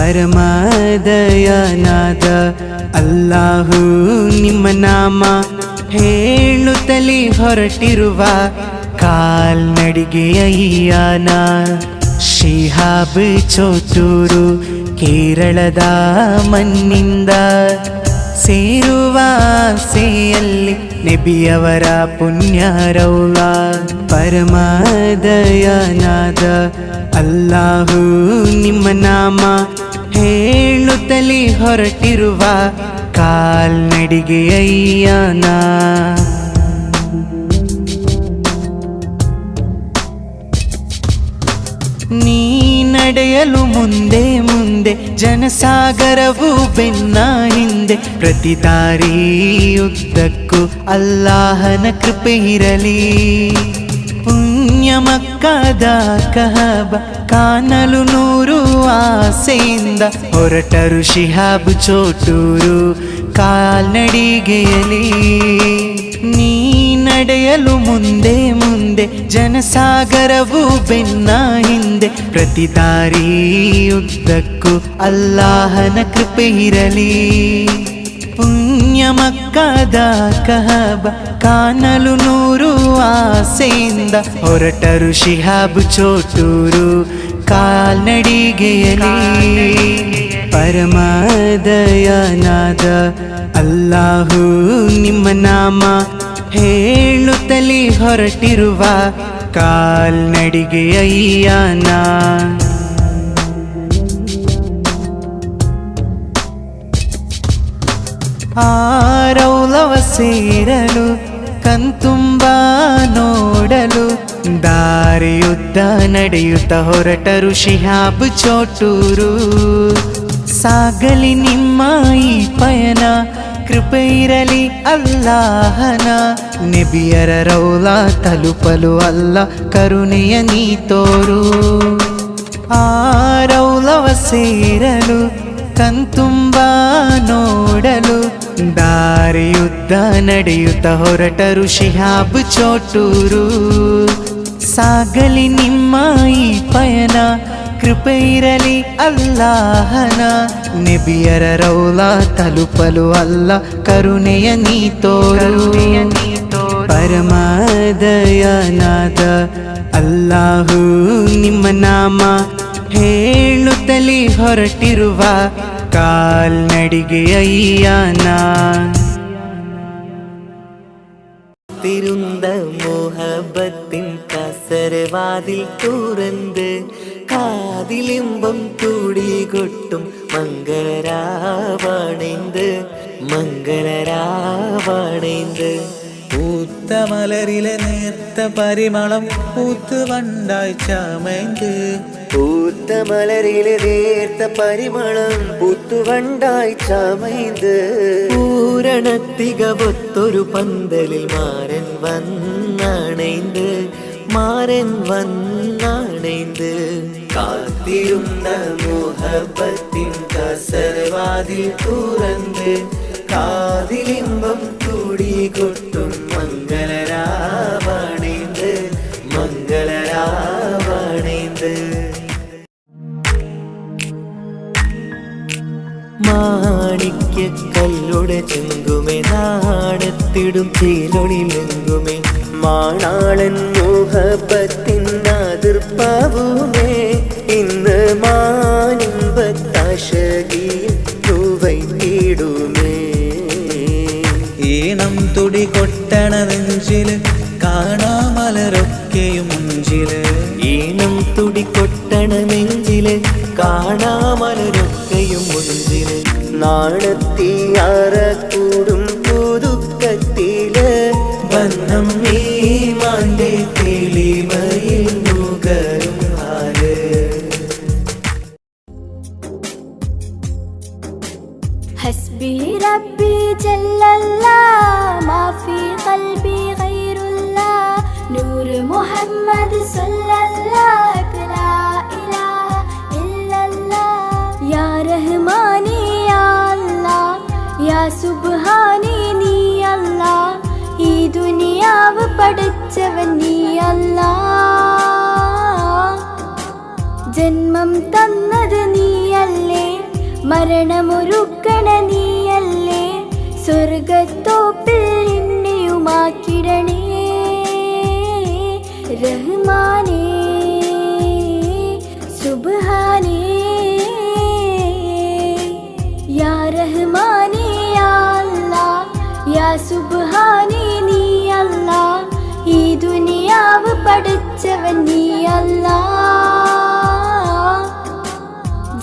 ಪರಮದಯನಾದ ಅಲ್ಲಾಹು ನಿಮ್ಮ ನಾಮ ಹೇಳುತ್ತಲೇ ಹೊರಟಿರುವ ಕಾಲ್ನಡಿಗೆಯ ಯಾನ. ಶಿಹಾಬ್ ಚೋಟೂರು ಕೇರಳದ ಮಣ್ಣಿಂದ ಸೇರುವ ಆಸೆಯಲ್ಲಿ ನಬಿಯವರ ಪುಣ್ಯ ರೌಲಾ. ಪರಮದಯನಾದ ಅಲ್ಲಾಹು ನಿಮ್ಮ ನಾಮ ಹೇಳುತ್ತಲೇ ಹೊರಟಿರುವ ಕಾಲ್ನಡಿಗೆಯ ಯಾನ. ನೀ ನಡೆಯಲು ಮುಂದೆ ಮುಂದೆ ಜನಸಾಗರವು ಬೆನ್ನ ಹಿಂದೆ. ಪ್ರತಿ ದಾರಿಯುದ್ದಕ್ಕೂ ಅಲ್ಲಾಹನ ಕೃಪೆ ಇರಲಿ. ಪುಣ್ಯ ಮಕ್ಕದ ಕಹಬ ಕಾಣಲು ನೂರು ಆಸೆಯಿಂದ ಹೊರಟರು ಶಿಹಾಬ್ ಚೋಟೂರು ಕಾಲ್ನಡಿಗೆಯಲಿ. ನೀ ನಡೆಯಲು ಮುಂದೆ ಮುಂದೆ ಜನಸಾಗರವು ಬೆನ್ನ ಹಿಂದೆ. ಪ್ರತಿ ದಾರಿಯುದ್ದಕ್ಕೂ ಅಲ್ಲಾಹನ ಕೃಪೆ ಇರಲಿ. ಪುಣ್ಯ ಮಕ್ಕದ ಕಹಬ ಕಾಣಲು ನೂರು ಆಸೆಯಿಂದ ಹೊರಟರು ಶಿಹಾಬ್ ಚೋಟೂರು ಕಾಲ್ನಡಿಗೆಯಲಿ. ಪರಮದಯನಾದ ಅಲ್ಲಾಹು ನಿಮ್ಮ ನಾಮ ಹೇಳುತ್ತಲೇ ಹೊರಟಿರುವ ಕಾಲ್ನಡಿಗೆಯ ಯಾನ. ಆ ರೌಲವ ಸೇರಲು ಕಣ್ತುಂಬ ನೋಡಲು ದಾರಿಯುದ್ದ ನಡೆಯುತ್ತ ಹೊರಟರು ಶಿಹಾಬ್ ಚೋಟೂರು. ಸಾಗಲಿ ನಿಮ್ಮ ಈ ಪಯಣ, ಕೃಪೆ ಇರಲಿ ಅಲ್ಲಾಹನ. ನಬಿಯರ ರೌಲಾ ತಲುಪಲು ಅಲ್ಲ ಕರುಣೆಯ ನೀ ತೋರು. ಆ ರೌಲವ ಸೇರಲು ಕಣ್ತುಂಬ ನೋಡಲು ದಾರಿಯುದ್ದ ನಡೆಯುತ್ತ ಹೊರಟರು ಶಿಹಾಬ್ ಚೋಟೂರು. ಸಾಗಲಿ ನಿಮ್ಮ ಈ ಪಯಣ, ಕೃಪೆ ಇರಲಿ ಅಲ್ಲಾಹನ. ನಬಿಯರ ರೌಲಾ ತಲುಪಲು ಅಲ್ಲ ಕರುಣೆಯ ನೀ ತೋರು. ಪರಮದಯನಾದ ಅಲ್ಲಾಹು ನಿಮ್ಮ ನಾಮ ಹೇಳುತ್ತಲೇ ಹೊರಟಿರುವ കാൽനടികയ യാന. തിരുந்த മോഹബത്തിൻ കസരവാതിൽ തുറന്ന് കാതിലിമ്പം തുടികൊട്ടും മംഗളരാവണൈന്ത് മംഗളരാവണൈന്ത്. പൂത്ത മലരിലെ നേർത്ത പരിമളം പൂത്തുവണ്ടായി ചമൈന്ത്. പൂത്ത മലരിലെ നേർത്ത പരിമളം പൂത്തുവണ്ടായി ചമൈന്ത്. പൂരണത്തികവൊത്തൊരു പന്തലിൽ മാരൻ വന്നണൈന്ത് മാരൻ വന്നണൈന്ത്. കാത്തിരുന്ന മോഹബത്തിൻ കസരവാതിൽ തുറന്ന് കാതിലിമ്പം തുടികൊട്ടും മംഗളരാവണൈന്ത് മംഗളരാവണൈന്ത്. മാണിക്യക്കല്ലുടെ ചെങ്കുമേ നാണത്തിടും ചീലൊളിലെങ്കുമേ മാണാളൻ മോഹബത്തിൻ അതിർപ്പാവുമേ. ഇന്ന് മാനിമ്പത്താശകിയിൽ തൂവൈത്തിടുമേ. ഈണം തുടി കൊട്ടണ നെഞ്ചില് കാണാമലരൊക്കെയും മുഞ്ചില്. ഈണം തുടി കൊട്ടണ നെഞ്ചില് കാണാമലരൊക്കെയും മുഞ്ചില്. നാണത്തിയാറ കൂടും പുതുക്കത്തില് ബന്ധം ഈമാന്റെ തെളിമയിൽ നുകരും ഹാല്. ഹസ്ബി റബ്ബി ജല്ലല്ലാഹ് മാ ഫീ ഖൽബി ഗൈറുല്ലാഹ് നൂർ മുഹമ്മദ് സല്ലല്ലാഹു ലാ ഇലാഹ ഇല്ലല്ലാഹ്. യാ റഹ്മാനി യാ അല്ലാഹ് യാ സുബ്ഹാനി നീ അല്ലാഹ്. ഈ ദുനിയാവ് പഠിച്ചവൻ നീ അല്ലാഹ്. ജന്മം തന്നത് നീയല്ലേ മരണമൊരുക്കണ നീയല്ലേ, സ്വർഗത്തോപ്പിൽ എന്നെയുമാക്കിടണേ റഹ്മാനേ സുബ്ഹാനേ. യാ റഹ്മാനേ യാ അല്ലാഹ്, യാ സുബ്ഹാനേ നീ അല്ലാഹ്, ഈ ദുനിയാവ് പഠിച്ചവൻ നീ അല്ലാഹ്.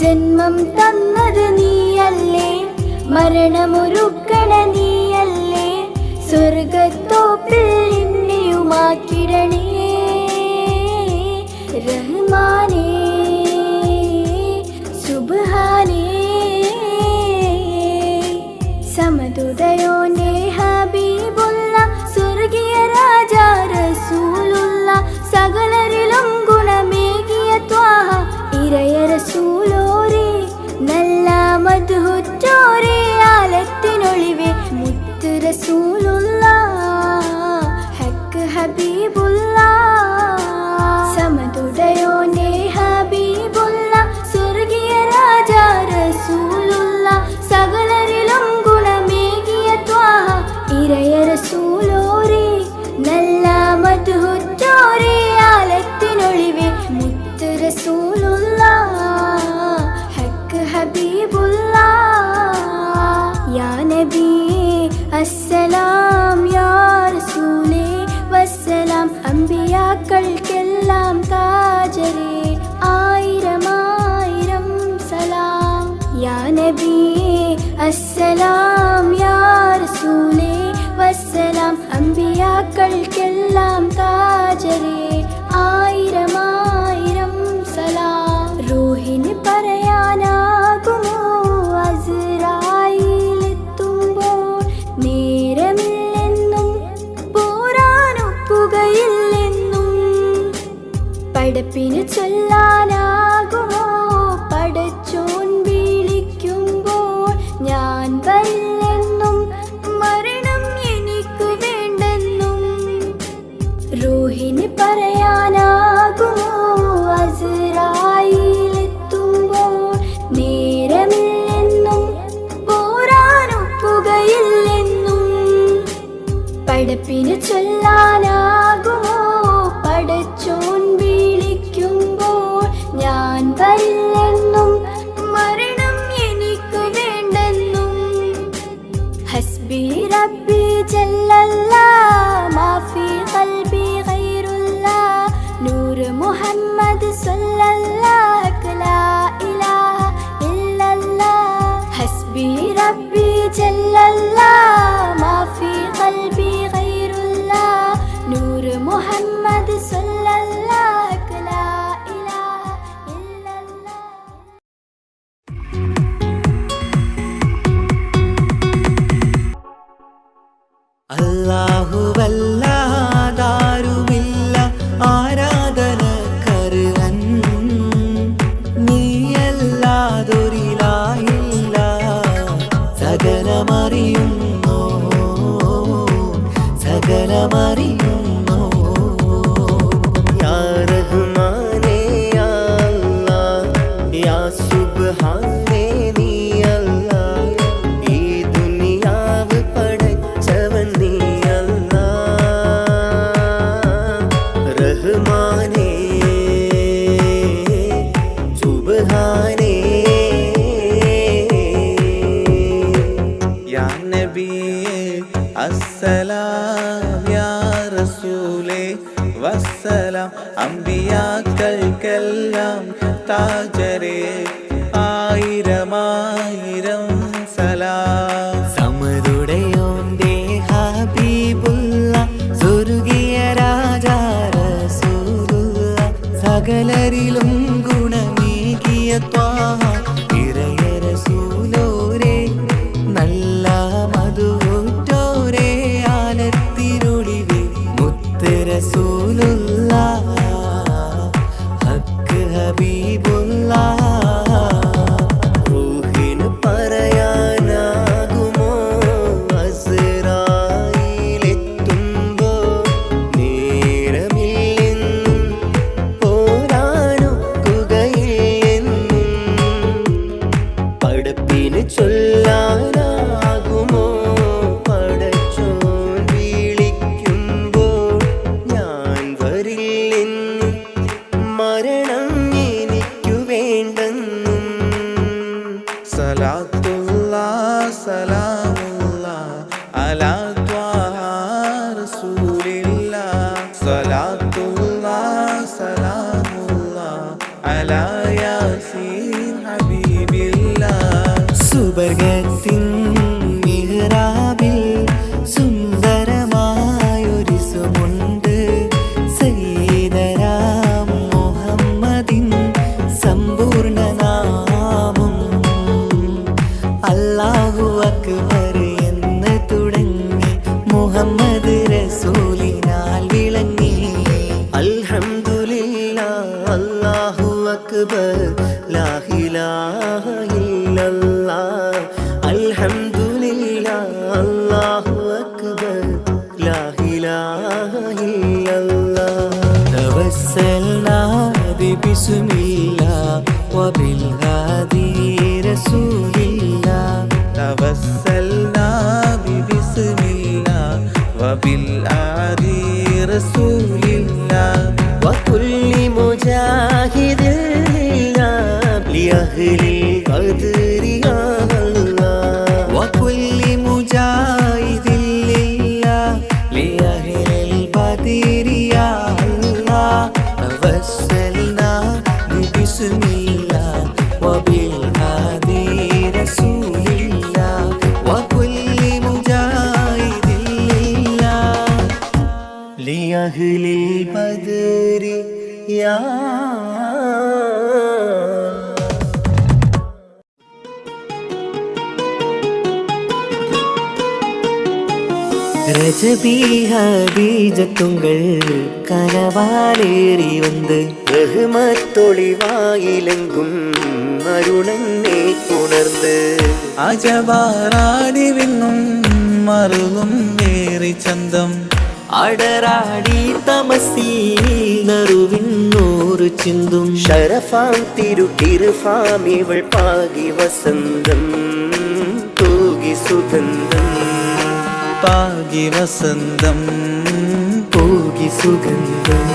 ജന്മം തന്നത് നീയല്ലേ, മരണമൊരുക്കണ നീയല്ലേ, സ്വർഗത്തോപ്പിൽ എന്നെയുമാക്കിടണേ റഹ്മാനേ സുബ്ഹാനേ. സമതുദയോനെ ഹബീബുള്ള, സ്വർഗീയ രാജാ റസൂലുള്ള, സകലരിലും ഗുണമേകിയ ത്വാഹ ഇറയ റസൂലോരേ, നല്ല മദ്ഹുറ്റോരേ ആലത്തിനൊളിവേ മുത്ത് റസൂലുള്ള ഹക്ക് ഹബീബുള്ള. സമതുദയോനെ ഹബീബുള്ള, സ്വർഗീയ രാജാ റസൂലുള്ള, സകലരിലും ഗുണമേകിയ ത്വാഹ ഇറയ റസൂലോരേ, നല്ല മദ്ഹുറ്റോരേ ആലത്തിനൊളിവേ മുത്ത് റസൂലുള്ള ഹക്ക് ഹബീബുള്ള. യാ നബിയേ അസ്സലാം, യാ റസൂലേ വസ്സലാം, അമ്പിയാക്കൾക്കെല്ലാം താജരേ ആയിരമായിരം സലാം. യാ നബിയേ അസ്സലാം, യാ റസൂലേ വസ്സലാം, അമ്പിയാക്കൾക്കെല്ലാം താജരേ ആയിരമായിരം സലാം. റൂഹിന് പറയാനാകുമോ അസ്റായീലെത്തുമ്പോൾ, നേരമില്ലെന്നും പോരാനൊക്കുകയില്ലെന്നും, പടപ്പിന് ചൊല്ലാനാകുമോ പടച്ചോൻ വിളിക്കുമ്പോൾ, ഞാൻ വരില്ലെന്നും മരണം എനിക്കു വേണ്ടെന്നും. റൂഹിന് പറയാനാകുമോ അസ്റായീലെത്തുമ്പോൾ, നേരമില്ലെന്നും പോരാനൊക്കുകയില്ലെന്നും, പടപ്പിന് ചൊല്ലാനാകുമോ പടച്ചോൻ വിളിക്കുമ്പോൾ, ഞാൻ വരില്ലെന്നും മരണം എനിക്കു വേണ്ടെന്നും. ഹസ്ബി റബ്ബി ജല്ലല്ലാഹ്, മാഫി ഖൽബി ഗൈറുല്ലാഹ്, നൂറ് മുഹമ്മദ് സ്വല്ലല്ലാഹ്, ലാ ഇലാഹ ഇല്ലല്ലാഹ്. ഹസ്ബി റബ്ബി ജല്ലല്ലാഹ്, മാഫി ഖൽബി ഗൈറുല്ലാഹ്, നൂറ് മുഹമ്മദ് സ്വല്ലല്ലാഹ്, ലാ ഇലാഹ ഇല്ലല്ലാഹ്. അല്ലാഹുവല്ലാതാരുമില്ല ആരാധനക്കർഹൻ, നീയല്ലാതൊരിലാഹില്ല, സകലമറിയുന്നോ സകലമറിയുന്നോ. യാ റഹ്മാനേ യാ അല്ലാഹ്, യാ സുബ്ഹാനേ നീ അല്ലാഹ്, ഈ ദുനിയാവ് പടച്ചവൻ നീ അല്ലാഹ്. റഹ്മാനേ സുബ്ഹാനേ. യാ നബിയേ അസ്സലാം, യാ റസൂലേ വസ്സലാം, അമ്പിയാക്കൾക്കെല്ലാം താജരേ ആയിരമായിരം സലാം. സമതുടയോന്റെ ഹബീബുള്ള, സ്വർഗീയ രാജാ റസൂലുള്ള, സകലരിലും ഗുണമേകിയ ത്വാഹ ഇറയ റസൂലോരേ, നല്ല മധുറ്റോരേ ആലത്തിനൊളിവേ മുത്ത് റസൂലുള്ള ഹക്ക് ഹബീബുള്ള. റൂഹിന് പറയാനാകുമോ അസ്റായീലെത്തുമ്പോൾ, നേരമില്ലെന്നും പോരാനൊക്കുകയില്ലെന്നും, സ്വലാത്തുല്ലാഹ് സലാമുല്ലാഹ് അലാ ത്വാഹ റസൂലില്ലാഹ് സ്വലാത്തുല്ലാഹ് സലാമുല്ലാഹ് അലാ യാസീൻ ഹബീബില്ലാഹ്. സുബർഗത്തിൻ മിഹ്റാബിൽ സുന്ദരമായൊരു സുമുണ്ട് സയ്യിദനാം മുഹമ്മദിൻ സമ്പൂർണ്ണ നാമം. അല്ലാഹു അക്ബർ എന്ന് തുടങ്ങി മുഹമ്മദ് റസൂലിനാൽ വിളങ്ങി. അൽഹംദുലില്ലാഹ് അല്ലാഹു അക്ബർ ലാ ഇലാഹ ഇല്ലല്ലാഹ്. അൽഹംദുലില്ലാഹ് അല്ലാഹു അക്ബർ ലാ ഇലാഹ ഇല്ലല്ലാഹ്. തവസ്സൽനാ ബിസ്മില്ലാഹ് വബിൽ ഹാദി റസൂലില്ലാഹ്. തവസ്സൽനാ ബിസ്മില്ലാഹ് വബിൽ ആദി റസൂലില്ലാഹ്. وكل مجاهد لله لأهل القدر يا الله. وكل مجاهد لله لأهل البدر يا الله. توسلنا بسم الله وبالهادي رسول الله. وكل مجاهد لله لأهل البدر يا ரஜபி ஹதீஜத்துங்கள் கனவாலேறி வந்து ரஹ்மத்தொளிவாயிலெங்கும் அருணனை உணர்ந்து അജബാറാടി വിണ്ണും മറുകും വേറി ചന്തം അടരാടി തമസിൽ നറുവിന്നൂറ് ചിന്തും ഷറഫാം തിരുട്ടിരുഫാം ഇവൾ പാകി വസന്തം തൂകി സുഗന്ധം പാകി വസന്തം പോകി സുഗന്ധം.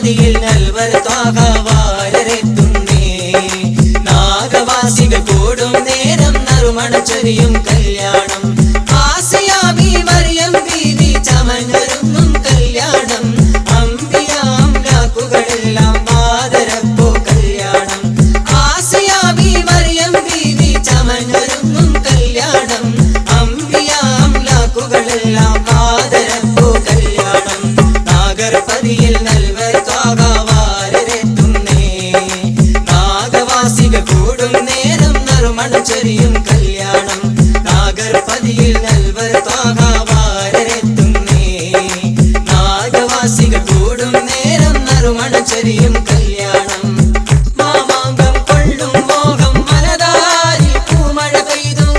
പതിയിൽ നൽവർ ത്വാഹവാരരെത്തുന്നേ നാഗവാസികൾ കൂടും നേരം നറുമണം ചൊരിയും കല്യാണം ആസിയാ ബി മറിയം ബീവി ചമഞ്ഞൊരുങ്ങും കല്യാണം അമ്പിയാം ലാക്കുകളെല്ലാം ആദരപ്പോ കല്യാണം ആസിയാ ബി മറിയം ബീവി ചമഞ്ഞൊരുങ്ങും കല്യാണം അമ്പിയാം ലാക്കുകളെല്ലാം ആദരപ്പോ കല്യാണം നാഗർപതിയിൽ നൽവർ ത്വാഹവാരരെത്തുന്നേ നാഗവാസികൾ കൂടും നേരം നറുമണം ചൊരിയും കല്യാണം നാഗർപതിയിൽ നൽവർ ത്വാഹവാരരെത്തുന്നേ നാഗവാസികൾ കൂടും നേരം നറുമണം ചൊരിയും കല്യാണം മാമാങ്കം കൊള്ളും മോഹം മനതാരിൽ പൂമഴ പെയ്തു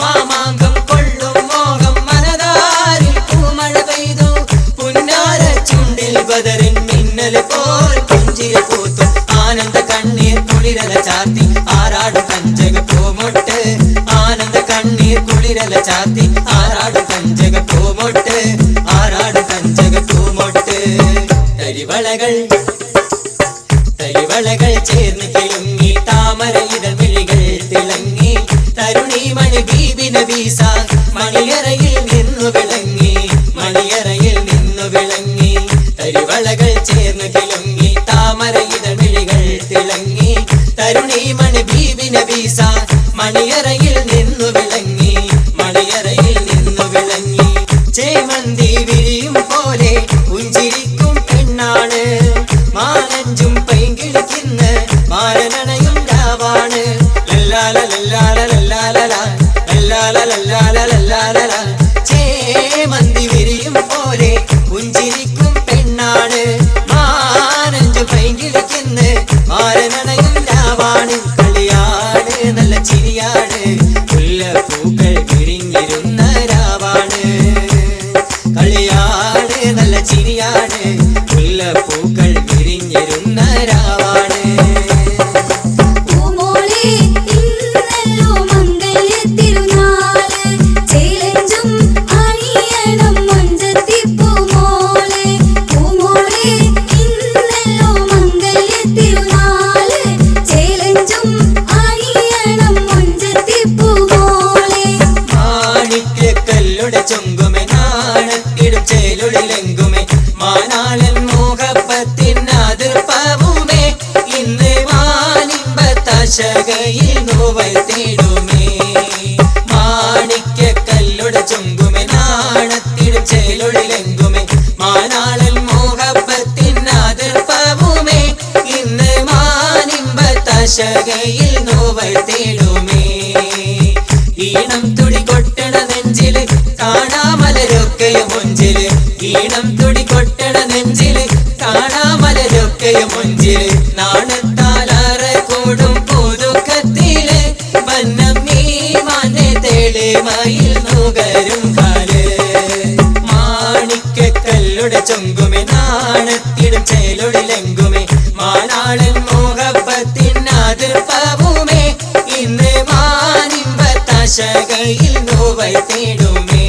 മാമാങ്കം കൊള്ളും മോഹം മനതാരിൽ പൂമഴ പെയ്തു പുന്നാര ചുണ്ടിൽ ബദറിൻ മിന്നൽ പോൽ പുഞ്ചിര പൂത്തു ആനന്ദ കണ്ണീർ കുളിരല ചാർത്തി ആറാടും കഞ്ചക പൂമൊട്ട് ആനന്ദ കണ്ണീർ കുളിരല ചാർത്തി ആറാടും കഞ്ചക പൂമൊട്ട് ആറാടും കഞ്ചക പൂമൊട്ട് തരിവളകൾ ചേർന്ന് കിളുങ്ങി താമര ഇതൾ മിഴികൾ തിളങ്ങി തരുണീമണി ബീബി നബീസ മണിയറയിൽ നിന്നു വിളങ്ങി മണിയറയിൽ നിന്നു വിളങ്ങി തരിവളകൾ ചേർന്ന് കിളുങ്ങി താമര ഇതൾ മിഴികൾ തിളങ്ങി തരുണീമണി ബീബി നബീസ മണിയറയിൽ നിന്നു വിളങ്ങി മണിയറയിൽ നിന്നു വിളങ്ങി ചേമന്തി വിരിയും പോലെ പുഞ്ചിരിക്കും പെണ്ണാണ് മാനഞ്ചും പൈങ്കിളിക്കുന്ന മാരനണയും രാവാണ് ലല്ലാല ലല്ലാല ലല്ലാല ലല്ലാല ലല്ലാല ലല്ലാല ചേമന്തി വിരിയും പോലെ പുഞ്ചിരിക്കും പെണ്ണാണ് മാനഞ്ചും പൈങ്കിളിക്കുന്ന മാരനണയും രാവാണ് കളിയാണ് നല്ല ചിരിയാണ് മുല്ലപ്പൂക്കൾ വിരിഞ്ഞിരുന്ന രാവാണ് കളിയാണ് നല്ല ചിരിയാണ് മുല്ലപ്പൂക്കൾ വിരിഞ്ഞിരുന്ന രാവാണ് പൂമോളെ ഇന്നല്ലോ മംഗല്യത്തിരുനാള് ചേലഞ്ചും അണിയണം മഞ്ചത്തി പൂമോളെ പൂമോളെ ഇന്നല്ലോ മംഗല്യത്തിരുനാള് ചേലഞ്ചും അണിയണം മഞ്ചത്തി പൂമോളെ മാണിക്യക്കല്ലുടെ ചൊങ്കുമെ നാണത്തിടും ചേലുളിലെങ്കുമെ മാനാളൻ മോഹപ്പത്തിനാതിർപ്പവുമേ ഇന്ന് മാനിമ്പത്തശകയിൽ നോവൽ തേടുമേ മാണിക്യക്കല്ലുടെ ചൊങ്കുമെ നാണത്തിടും ചേലുളിലെങ്കുമെ മാനാളൻ മോഹപ്പത്തിനാതിർപ്പവുമേ ഇന്ന് മാനിമ്പത്തശകയിൽ നോവൽ തേടുമേ ഈണം തുടി കൊട്ടണ നെഞ്ചില് കാണാമലരൊക്കെയും മൊഞ്ചില് ഈണം തുടി കൊട്ടണ നെഞ്ചില് കാണാമലരൊക്കെയും മൊഞ്ചില് നാണത്താലാറ കൂടും പുതുക്കത്തില് വന്നം നീ മാനെ തേളി മയിൽ നുകരും കാല് മാണിക്യക്കല്ലുടെ ചൊങ്കുമെ നാണത്തിടും ചേലുടിലെങ്കുമെ മാനാളൻ മോഹപ്പത്തിനാതിർപ്പവുമേ ഇന്ന് മാനിമ്പത്തശകയിൽ നോവൽ തേടുമേ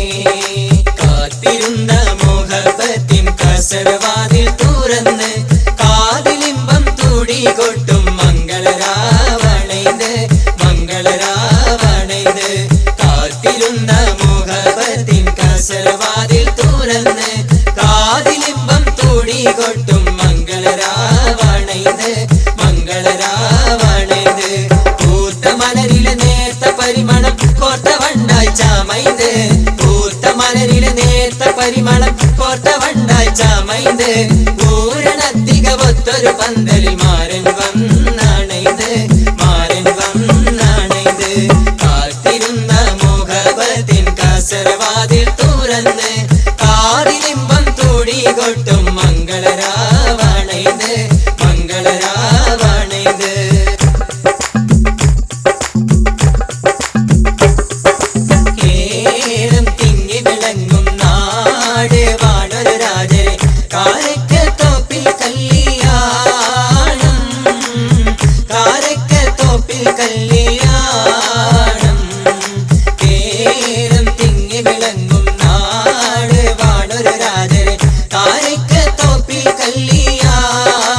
കാത്തിരുന്ന മോഹപ്പത്തിൻ കസരവാതിൽ തുറന്ന് കാതിലിമ്പം തുടി കൊട്ടും മംഗളരാവണൈത് മംഗളരാവണൈത് കാത്തിരുന്ന മോഹപ്പത്തിൻ കസരവാതിൽ തുറന്ന് കാതിലിമ്പം തുടി കൊട്ടും മംഗളരാവണൈത് മംഗളരാവണൈത് പൂത്ത മലരിലെ നേർത്ത പരിമളം കോർത്ത വണ്ടായി ചാമൈത് പൂത്ത മലരിലെ നേർത്ത പരിമളം കോർത്ത വണ്ടായി ചാമൈത് പൂരണത്തിക ഒത്തൊരു പന്തലിൽ മാരൻ വന്നാണൈത് മാരൻ വന്നാണൈത് കാത്തിരുന്ന മോഹപ്പത്തിൻ കസരവാതിൽ തുറന്ന് കാതിലിമ്പം തുടി കൊട്ടും മംഗളരാവണൈത് മംഗളരാവണൈത് കേരം തിങ്ങി വിളങ്ങും നാട് വാണൊരു രാജരെ കാരക്കത്തോപ്പിൽ കല്യാണം കാരക്കത്തോപ്പിൽ കല്യാണം കേരം തിങ്ങി വിളങ്ങും നാട് വാണൊരു രാജരെ കാരക്കത്തോപ്പിൽ കല്യാണം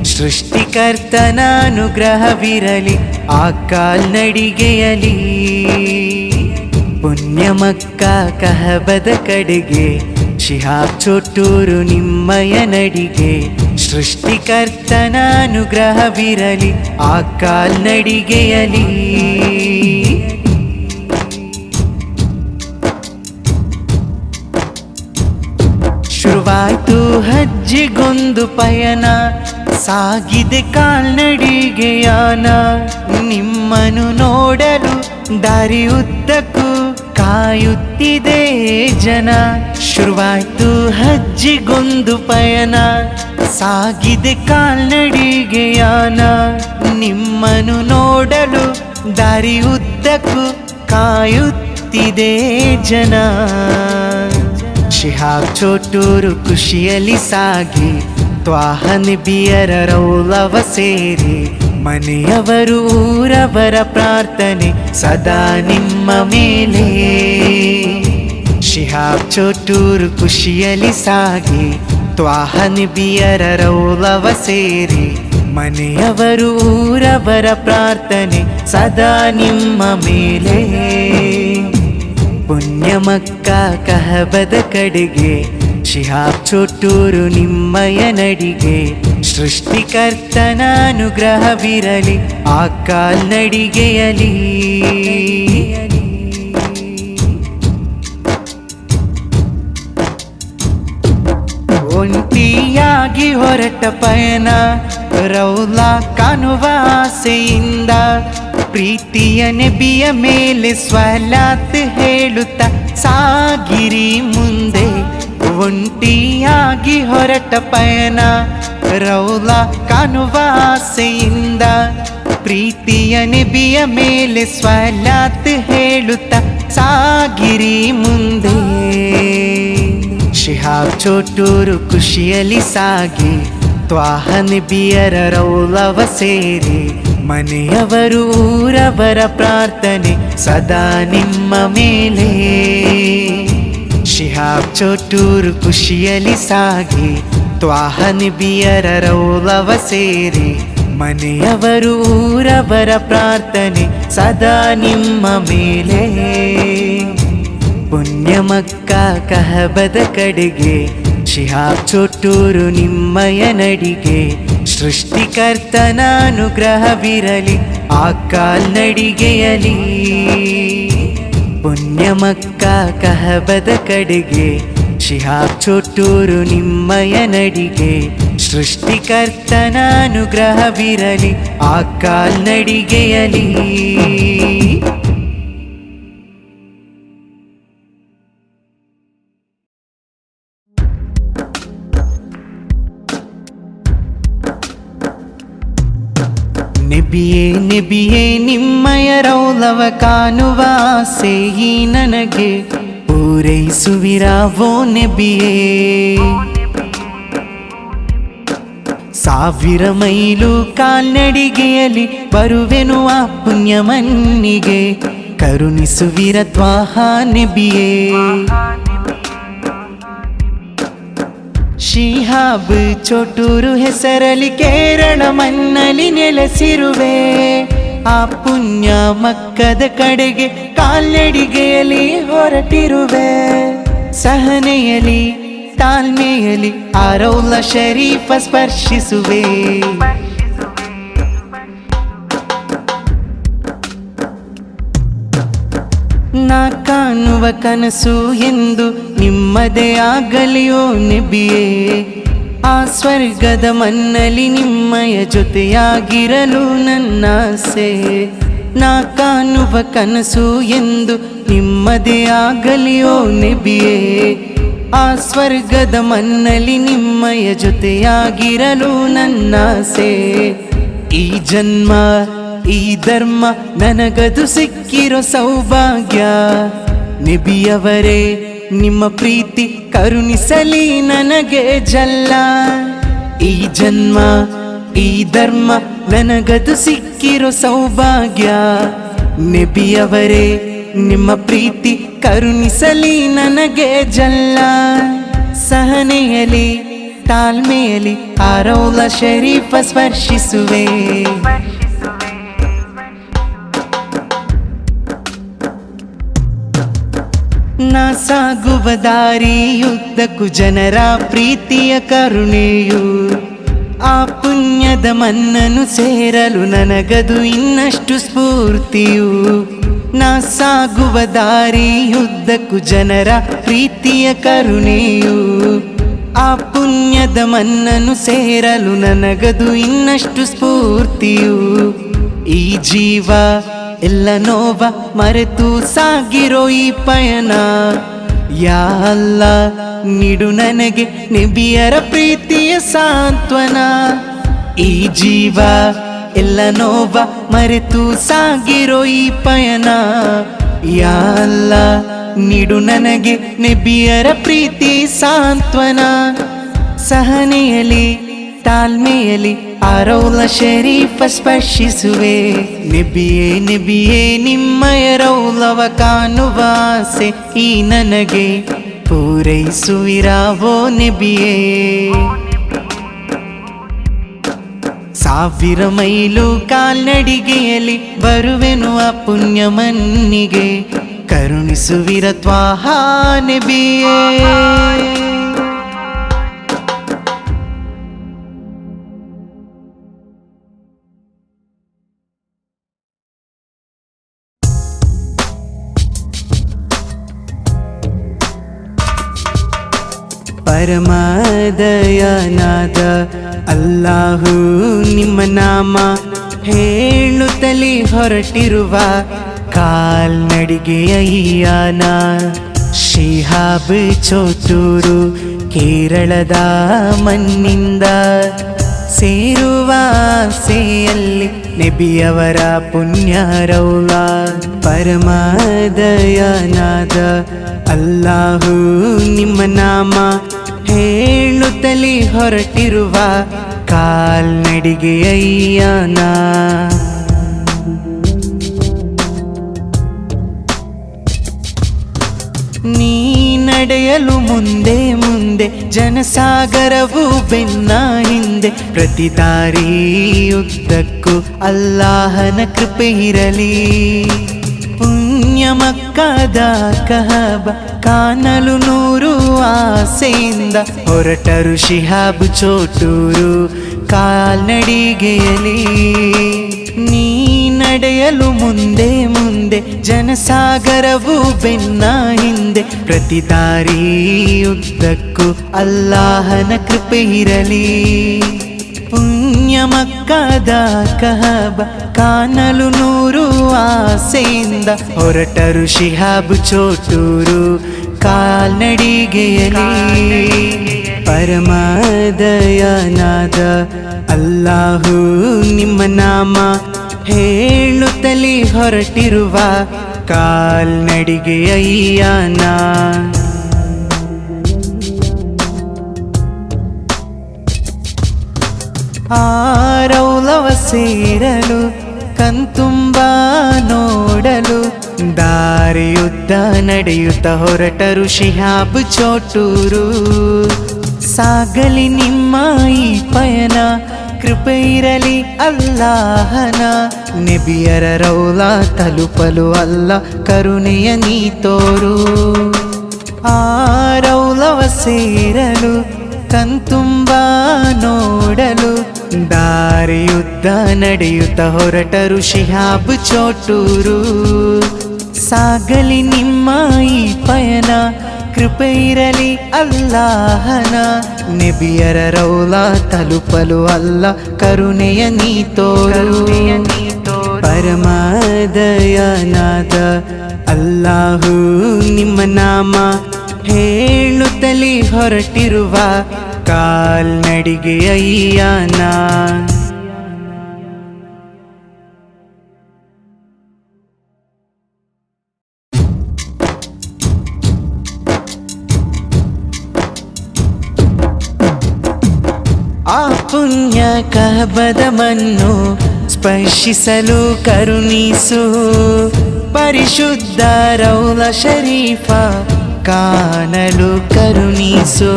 ಸೃಷ್ಟಿಕರ್ತನಾನುಗ್ರಹವಿರಲಿ ಆ ಕಾಲ್ನಡಿಗೆಯಲಿ. ಪುಣ್ಯಮಕ್ಕ ಕಹಬದ ಕಡೆಗೆ ಶಿಹಾಬ್ ಚೋಟೂರು ನಿಮ್ಮಯ ನಡಿಗೆ. ಸೃಷ್ಟಿಕರ್ತನಾನುಗ್ರಹವಿರಲಿ ಆ ಕಾಲ್ನಡಿಗೆಯಲಿ. ಶುರುವಾಯ್ತು ಹಜ್ಜಿಗೊಂದು ಪಯಣ, ಸಾಗಿದೆ ಕಾಲ್ನಡಿಗೆಯಾನ. ನಿಮ್ಮನು ನೋಡಲು ದಾರಿ ಉದ್ದಕ್ಕೂ ಕಾಯುತ್ತಿದೆ ಜನ. ಶುರುವಾಯ್ತು ಹಜ್ಜಿಗೊಂದು ಪಯಣ, ಸಾಗಿದೆ ಕಾಲ್ನಡಿಗೆಯಾನ. ನಿಮ್ಮನು ನೋಡಲು ದಾರಿ ಉದ್ದಕ್ಕೂ ಕಾಯುತ್ತಿದೆ ಜನ. ಶಿಹಾಬ್ ಚೋಟೂರು ಖುಷಿಯಲ್ಲಿ ಸಾಗಿ ತ್ವಾಹ ನಬಿಯರ ರೌಲವ ಸೇರಿ. ಮನೆಯವರು ಊರವರ ಪ್ರಾರ್ಥನೆ ಸದಾ ನಿಮ್ಮ ಮೇಲೆ. ಶಿಹಾಬ್ ಚೋಟೂರು ಖುಷಿಯಲ್ಲಿ ಸಾಗಿ ತ್ವಾಹ ನಬಿಯರ ರೌಲವ ಸೇರಿ. ಮನೆಯವರು ಊರವರ ಪ್ರಾರ್ಥನೆ ಸದಾ ನಿಮ್ಮ ಮೇಲೆ. ಪುಣ್ಯಮಕ್ಕ ಕಹಬದ ಕಡೆಗೆ ಶಿಹಾಬ್ ಚೋಟೂರು ನಿಮ್ಮಯ ನಡಿಗೆ. ಸೃಷ್ಟಿಕರ್ತನಾನುಗ್ರಹವಿರಲಿ ಆ ಕಾಲ್ನಡಿಗೆಯಲಿ. ಒಂಟಿಯಾಗಿ ಹೊರಟ ಪಯಣ, ರೌಲಾ ಕಾಣುವ ಆಸೆಯಿಂದ. ಪ್ರೀತಿಯ ನಬಿಯ ಮೇಲೆ ಸ್ವಲಾತ್ ಹೇಳುತ್ತಾ ಸಾಗಿರಿ ಮುಂದೆ. ಒಂಟಿಯಾಗಿ ಹೊರಟ ಪಯಣ, ರೌಲಾ ಕಾಣುವ ಆಸೆಯಿಂದ. ಪ್ರೀತಿಯ ನಬಿಯ ಮೇಲೆ ಸ್ವಲಾತ್ ಹೇಳುತ್ತಾ ಸಾಗಿರಿ ಮುಂದೆ. ಶಿಹಾಬ್ ಚೋಟೂರು ಖುಷಿಯಲ್ಲಿ ಸಾಗಿ ತ್ವಾಹ ನಬಿಯರ ರೌಲವ ಸೇರಿ. ಮನೆಯವರು ಊರವರ ಪ್ರಾರ್ಥನೆ ಸದಾ ನಿಮ್ಮ ಮೇಲೆ. ಶಿಹಾಬ್ ಚೋಟೂರು ಖುಷಿಯಲ್ಲಿ ಸಾಗಿ ತ್ವಾಹ ನಬಿಯರ ರೌಲವ ಸೇರಿ. ಮನೆಯವರು ಊರವರ ಪ್ರಾರ್ಥನೆ ಸದಾ ನಿಮ್ಮ ಮೇಲೆ. ಪುಣ್ಯಮಕ್ಕ ಕಹಬದ ಕಡೆಗೆ ಶಿಹಾಬ್ ಚೋಟೂರು ನಿಮ್ಮಯ ನಡಿಗೆ. ಸೃಷ್ಟಿಕರ್ತನಾನುಗ್ರಹವಿರಲಿ ಆ ಕಾಲ್ನಡಿಗೆಯಲಿ. ಪುಣ್ಯಮಕ್ಕ ಕಹಬದ ಕಡೆಗೆ ಶಿಹಾಬ್ ಚೋಟೂರು ನಿಮ್ಮಯ ನಡಿಗೆ. ಸೃಷ್ಟಿಕರ್ತನಾನುಗ್ರಹವಿರಲಿ ಆ ಕಾಲ್ನಡಿಗೆಯಲಿ. ನಬಿಯೇ ನಬಿಯೇ ನಿಮ್ಮಯ ರೌಲವ ಕಾಣುವ ಆಸೆ ಈ ನನಗೆ. ಪೂರೈಸುವಿರಾವೋ ನಬಿಯೇ. 1000 ಮೈಲು ಕಾಲ್ನಡಿಗೆಯಲ್ಲಿ ಬರುವೆನು ಆ ಪುಣ್ಯ ಮಣ್ಣಿಗೆ. ಕರುಣಿಸುವಿರ ತ್ವಾಹ ನಬಿಯೇ. ಶಿಹಾಬ್ ಚೋಟೂರು ಹೆಸರಲಿ ಕೇರಳ ಮಣ್ಣಲ್ಲಿ ನೆಲೆಸಿರುವೆ. ಆ ಪುಣ್ಯ ಮಕ್ಕದ ಕಡೆಗೆ ಕಾಲ್ನಡಿಗೆಯಲ್ಲಿ ಹೊರಟಿರುವೆ. ಸಹನೆಯಲಿ ತಾಳ್ಮೆಯಲಿ ಆ ರೌಲ ಶರೀಫ ಸ್ಪರ್ಶಿಸುವೆ. ನಾ ಕಾಣುವ ಕನಸು ಎಂದು ನಿಮ್ಮದೇ ಆಗಲಿಯೋ ನಬಿಯೇ. ಆ ಸ್ವರ್ಗದ ಮಣ್ಣಲ್ಲಿ ನಿಮ್ಮಯ ಜೊತೆಯಾಗಿರಲು ನನ್ನ ಆಸೆ. ನಾ ಕಾಣುವ ಕನಸು ಎಂದು ನಿಮ್ಮದೇ ಆಗಲಿಯೋ ನಬಿಯೇ. ಆ ಸ್ವರ್ಗದ ಮಣ್ಣಲ್ಲಿ ನಿಮ್ಮಯ ಜೊತೆಯಾಗಿರಲು ನನ್ನ ಆಸೆ. ಈ ಜನ್ಮ ಈ ಧರ್ಮ ನನಗದು ಸಿಕ್ಕಿರೋ ಸೌಭಾಗ್ಯ. ನಬಿಯವರೇ ನಿಮ್ಮ ಪ್ರೀತಿ ಕರುಣಿಸಲಿ ನನಗೆ ಜಲ್ಲ. ಈ ಜನ್ಮ ಈ ಧರ್ಮ ನನಗದು ಸಿಕ್ಕಿರೋ ಸೌಭಾಗ್ಯ. ನಬಿಯವರೇ ನಿಮ್ಮ ಪ್ರೀತಿ ಕರುಣಿಸಲಿ ನನಗೆ ಜಲ್ಲ. ಸಹನೆಯಲಿ ತಾಳ್ಮೆಯಲ್ಲಿ ಆ ರೌಲ ಶರೀಫ ಸ್ಪರ್ಶಿಸುವೆ. ನಾ ಸಾಗುವ ದಾರಿಯುದ್ದಕ್ಕೂ ಜನರ ಪ್ರೀತಿಯ ಕರುಣೆಯು, ಆ ಪುಣ್ಯದ ಮನ್ನನು ಸೇರಲು ನನಗದು ಇನ್ನಷ್ಟು ಸ್ಫೂರ್ತಿಯು. ನಾ ಸಾಗುವ ದಾರಿಯುದ್ದಕ್ಕೂ ಜನರ ಪ್ರೀತಿಯ ಕರುಣೆಯು, ಆ ಪುಣ್ಯದ ಮನ್ನನು ಸೇರಲು ನನಗದು ಇನ್ನಷ್ಟು ಸ್ಫೂರ್ತಿಯು. ಈ ಜೀವ ಎಲ್ಲ ನೋವ ಮರೆತು ಸಾಗಿರೋ ಈ ಪಯಣ, ಯಾ ಅಲ್ಲಾ ನೀಡು ನನಗೆ ನಬಿಯರ ಪ್ರೀತಿಯ ಸಾಂತ್ವನ. ಈ ಜೀವ ಎಲ್ಲ ನೋವ ಮರೆತು ಸಾಗಿರೋ ಈ ಪಯಣ, ಯಾ ಅಲ್ಲಾ ನೀಡು ನನಗೆ ನಬಿಯರ ಪ್ರೀತಿ ಸಾಂತ್ವನ. ಸಹನೆಯಲ್ಲಿ ತಾಳ್ಮೆಯಲ್ಲಿ ಆ ರೌಲ ಶರೀಫ ಸ್ಪರ್ಶಿಸುವೆ. ನಬಿಯೇ ನಬಿಯೇ ನಿಮ್ಮಯ ರೌಲವ ಕಾಣುವ ಆಸೆ ಈ ನನಗೆ ಪೂರೈಸುವಿರಾವೋ ನಬಿಯೇ. 1000 ಮೈಲು ಕಾಲ್ನಡಿಗೆಯಲ್ಲಿ ಬರುವೆನು ಆ ಪುಣ್ಯ ಮನ್ನಿಗೆ, ಕರುಣಿಸುವಿರ ತ್ವಾಹ ನಬಿಯೇ. ಪರಮದಯನಾದ ಅಲ್ಲಾಹು ನಿಮ್ಮ ನಾಮ ಹೇಳುತ್ತಲೇ ಹೊರಟಿರುವ ಕಾಲ್ನಡಿಗೆಯ ಯಾನ. ಶಿಹಾಬ್ ಚೋಟೂರು ಕೇರಳದ ಮಣ್ಣಿಂದ ಸೇರುವ ಆಸೆಯಲ್ಲಿ ನಬಿಯವರ ಪುಣ್ಯ ರೌಲ. ಪರಮದಯನಾದ ಅಲ್ಲಾಹು ನಿಮ್ಮ ನಾಮ ಹೇಳುತ್ತಲೇ ಹೊರಟಿರುವ ಕಾಲ್ನಡಿಗೆಯ ಯಾನ. ನೀ ನಡೆಯಲು ಮುಂದೆ ಮುಂದೆ ಜನಸಾಗರವು ಬೆನ್ನ ಹಿಂದೆ, ಪ್ರತಿ ದಾರಿಯುದ್ದಕ್ಕೂ ಅಲ್ಲಾಹನ ಕೃಪೆ ಇರಲಿ. ಪುಣ್ಯ ಮಕ್ಕದ ಕಹಬ ಕಾಣಲು 100 ಆಸೆಯಿಂದ ಹೊರಟರು ಶಿಹಾಬ್ ಚೋಟೂರು ಕಾಲ್ನಡಿಗೆಯಲ್ಲಿ. ನೀ ನಡೆಯಲು ಮುಂದೆ ಮುಂದೆ ಜನಸಾಗರವು ಬೆನ್ನ ಹಿಂದೆ, ಪ್ರತಿ ದಾರಿಯುದ್ದಕ್ಕೂ ಅಲ್ಲಾಹನ ಕೃಪೆ ಇರಲಿ. ಪುಣ್ಯ ಮಕ್ಕದ ಕಹಬ ಕಾಣಲು 100 ಆಸೆಯಿಂದ ಹೊರಟರು ಶಿಹಾಬ್ ಚೋಟೂರು ಕಾಲ್ನಡಿಗೆಯಲ್ಲಿ. ಪರಮದಯನಾದ ಅಲ್ಲಾಹು ನಿಮ್ಮ ನಾಮ ಹೇಳುತ್ತಲೇ ಹೊರಟಿರುವ ಕಾಲ್ನಡಿಗೆಯ ಯಾನ. ಆ ರೌಲವ ಸೇರಲು ಕಣ್ತುಂಬ ನೋಡಲು ದಾರಿಯುದ್ದ ನಡೆಯುತ್ತ ಹೊರಟರು ಶಿಹಾಬ್ ಚೋಟೂರು. ಸಾಗಲಿ ನಿಮ್ಮ ಈ ಪಯಣ, ಕೃಪೆ ಇರಲಿ ಅಲ್ಲಾಹನ. ನಬಿಯರ ರೌಲ ತಲುಪಲು ಅಲ್ಲ ಕರುಣೆಯ ನೀ ತೋರು. ಆ ರೌಲವ ಸೇರಲು ಕಣ್ತುಂಬ ನೋಡಲು ದಾರಿಯುದ್ದ ನಡೆಯುತ್ತ ಹೊರಟರು ಶಿಹಾಬ್ ಚೋಟೂರು. ಸಾಗಲಿ ನಿಮ್ಮ ಈ ಪಯಣ, ಕೃಪೆ ಇರಲಿ ಅಲ್ಲಾಹನ. ನಬಿಯರ ರೌಲ ತಲುಪಲು ಅಲ್ಲ ಕರುಣೆಯ ನೀ ತೋರು. ಪರಮದಯನಾದ ಅಲ್ಲಾಹು ನಿಮ್ಮ ನಾಮ ಹೇಳುತ್ತಲೇ ಹೊರಟಿರುವ ಕಾಲ್ನಡಿಗೆಯ ಯಾನ. ಆ ಪುಣ್ಯ ಕಹಬದ ಮಣ್ಣು ಸ್ಪರ್ಶಿಸಲು ಕರುಣಿಸು. ಪರಿಶುದ್ಧ ರೌಲ ಶರೀಫ ಕಾಣಲು ಕರುಣಿಸು.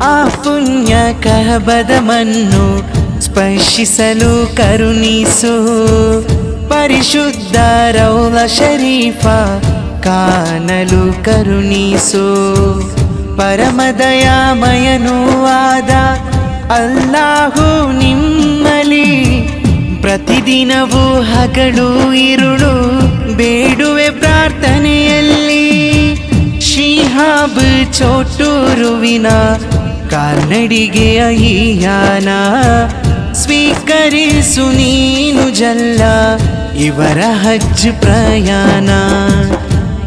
ಆ ಪುಣ್ಯ ಕಹಬದ ಮಣ್ಣು ಸ್ಪರ್ಶಿಸಲು ಕರುಣಿಸು ಪರಿಶುದ್ಧ ರೌಲ ಶರೀಫ ಕಾಣಲು ಕರುಣಿಸು ಪರಮದಯಾಮಯನೂ ಆದ ಅಲ್ಲಾಹು ನಿಮ್ಮಲಿ ಪ್ರತಿದಿನವೂ ಹಗಲು ಇರುಳು ಬೇಡುವೆ ಪ್ರಾರ್ಥನೆಯಲ್ಲಿ ಶಿಹಾಬ್ ಚೋಟೂರುವಿನ ಕಾಲ್ನಡಿಗೆಯ ಈ ಯಾನ ಸ್ವೀಕರಿಸು ನೀನು ಜಲ್ಲ ಇವರ ಹಜ್ ಪ್ರಯಾಣ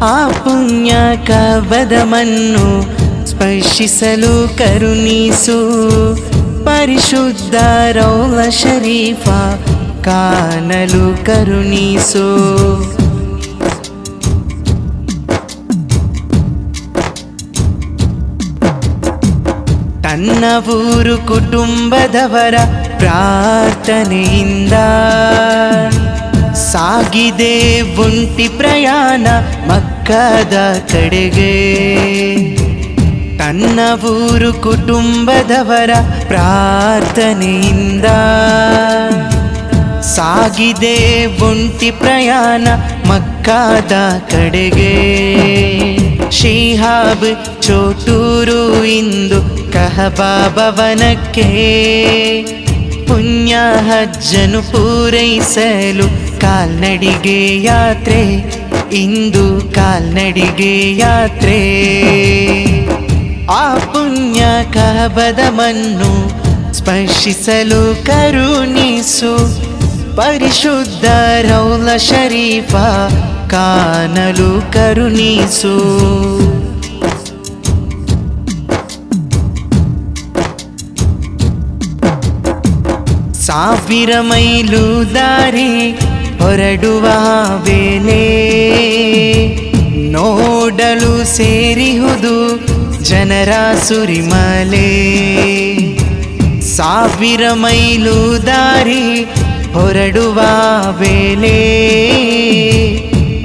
ಆ ಪುಣ್ಯ ಕಬದ ಮಣ್ಣು ಸ್ಪರ್ಶಿಸಲು ಕರುಣಿಸು ಪರಿಶುದ್ಧ ರೌಲ ಶರೀಫ ಕಾಣಲು ಕರುಣಿಸು ತನ್ನ ಊರು ಕುಟುಂಬದವರ ಪ್ರಾರ್ಥನೆಯಿಂದ ಸಾಗಿದೆ ಒಂಟಿ ಪ್ರಯಾಣ ಮಕ್ಕದ ಕಡೆಗೆ ತನ್ನ ಊರು ಕುಟುಂಬದವರ ಪ್ರಾರ್ಥನೆಯಿಂದ ಸಾಗಿದೆ ಒಂಟಿ ಪ್ರಯಾಣ ಮಕ್ಕದ ಕಡೆಗೆ ಶಿಹಾಬ್ ಚೋಟೂರು ಇಂದು ಕಹಬಾ ಭವನಕ್ಕೆ ಪುಣ್ಯ ಹಜ್ಜನು ಪೂರೈಸಲು ಕಾಲ್ನಡಿಗೆ ಯಾತ್ರೆ ಇಂದು ಕಾಲ್ನಡಿಗೆ ಯಾತ್ರೆ ಆ ಪುಣ್ಯ ಕಹಬದ ಮಣ್ಣು ಸ್ಪರ್ಶಿಸಲು ಕರುಣಿಸು ಪರಿಶುದ್ಧ ರೌಲ ಶರೀಫ ಕಾಣಲು ಕರುಣಿಸು ಸಾವಿರ ಮೈಲು ದಾರಿ ಹೊರಡುವ ವೇಳೆ ನೋಡಲು ಸೇರಿಹುದು ಜನರ ಸುರಿಮಲೆ ಸಾವಿರ ಮೈಲು ದಾರಿ ಹೊರಡುವ ವೇಳೆ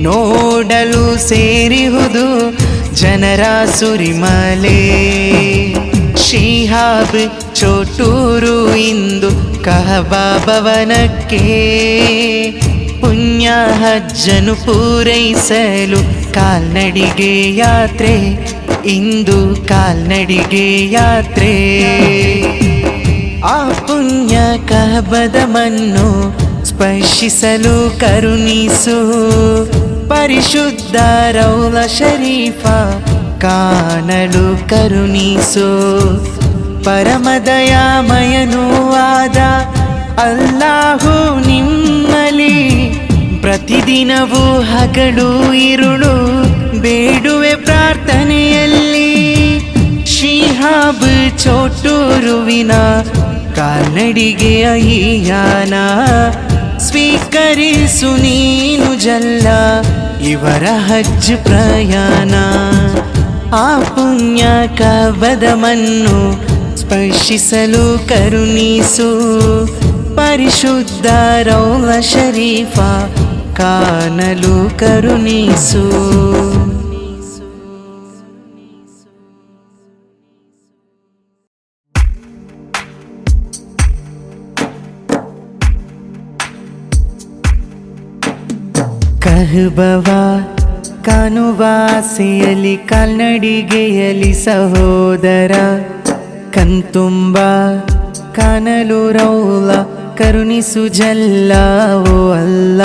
ನೋಡಲು ಸೇರಿಹುದು ಜನರ ಸುರಿಮಲೆ ಶಿಹಾಬ್ ಚೋಟೂರು ಇಂದು ಕಹಬಾ ಭವನಕ್ಕೆ ಪುಣ್ಯ ಹಜ್ಜನು ಪೂರೈಸಲು ಕಾಲ್ನಡಿಗೆ ಯಾತ್ರೆ ಇಂದು ಕಾಲ್ನಡಿಗೆ ಯಾತ್ರೆ ಆ ಪುಣ್ಯ ಕಹಬದ ಮಣ್ಣು ಸ್ಪರ್ಶಿಸಲು ಕರುಣಿಸು ಪರಿಶುದ್ಧ ರೌಲ ಶರೀಫ ಕಾಣಲು ಕರುಣಿಸು ಪರಮದಯಾಮಯನೂ ಆದ ಅಲ್ಲಾಹು ನಿಮ್ಮಲಿ ಪ್ರತಿದಿನವೂ ಹಗಲು ಇರುಳು ಬೇಡುವೆ ಪ್ರಾರ್ಥನೆಯಲ್ಲಿ ಶಿಹಾಬ್ ಚೋಟೂರುವಿನ ಕಾಲ್ನಡಿಗೆಯ ಈ ಯಾನ ಸ್ವೀಕರಿಸು ನೀನು ಜಲ್ಲ ಇವರ ಹಜ್ ಪ್ರಯಾಣ ಆ ಪುಣ್ಯ ಕಬದ ಮಣ್ಣು ಸ್ಪರ್ಶಿಸಲು ಕರುಣಿಸು ಪರಿಶುದ್ಧ ರೌಲ ಶರೀಫ ಕಾಣಲು ಕರುಣಿಸು ಕಹಬವ ಕಾನುವಾಸೆಯಲ್ಲಿ ಕಾಲ್ನಡಿಗೆಯಲ್ಲಿ ಸಹೋದರ ಕಣ್ತುಂಬ ಕಾಣಲು ರೌಲ ಕರುಣಿಸು ಜಲ್ಲ ಓ ಅಲ್ಲ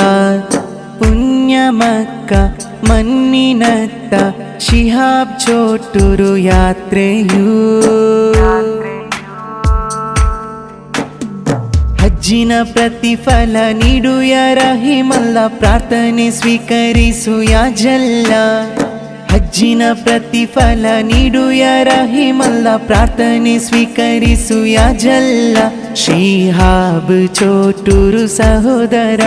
ಪುಣ್ಯ ಮಕ್ಕ ಮಣ್ಣಿನತ್ತ ಶಿಹಾಬ್ ಚೋಟೂರು ಯಾತ್ರೆಯೂ ಹಜ್ಜಿನ ಪ್ರತಿಫಲ ನೀಡು ಯಾ ರಹಿಮಲ್ಲ ಪ್ರಾರ್ಥನೆ ಸ್ವೀಕರಿಸು ಯಾ ಜಲ್ಲ ಹಜ್ಜಿನ ಪ್ರತಿಫಲ ನೀಡು ಯಾ ರಹಿಮಲ್ಲ ಪ್ರಾರ್ಥನೆ ಸ್ವೀಕರಿಸು ಯಾ ಜಲ್ಲ ಶಿಹಾಬ್ ಚೋಟೂರು ಸಹೋದರ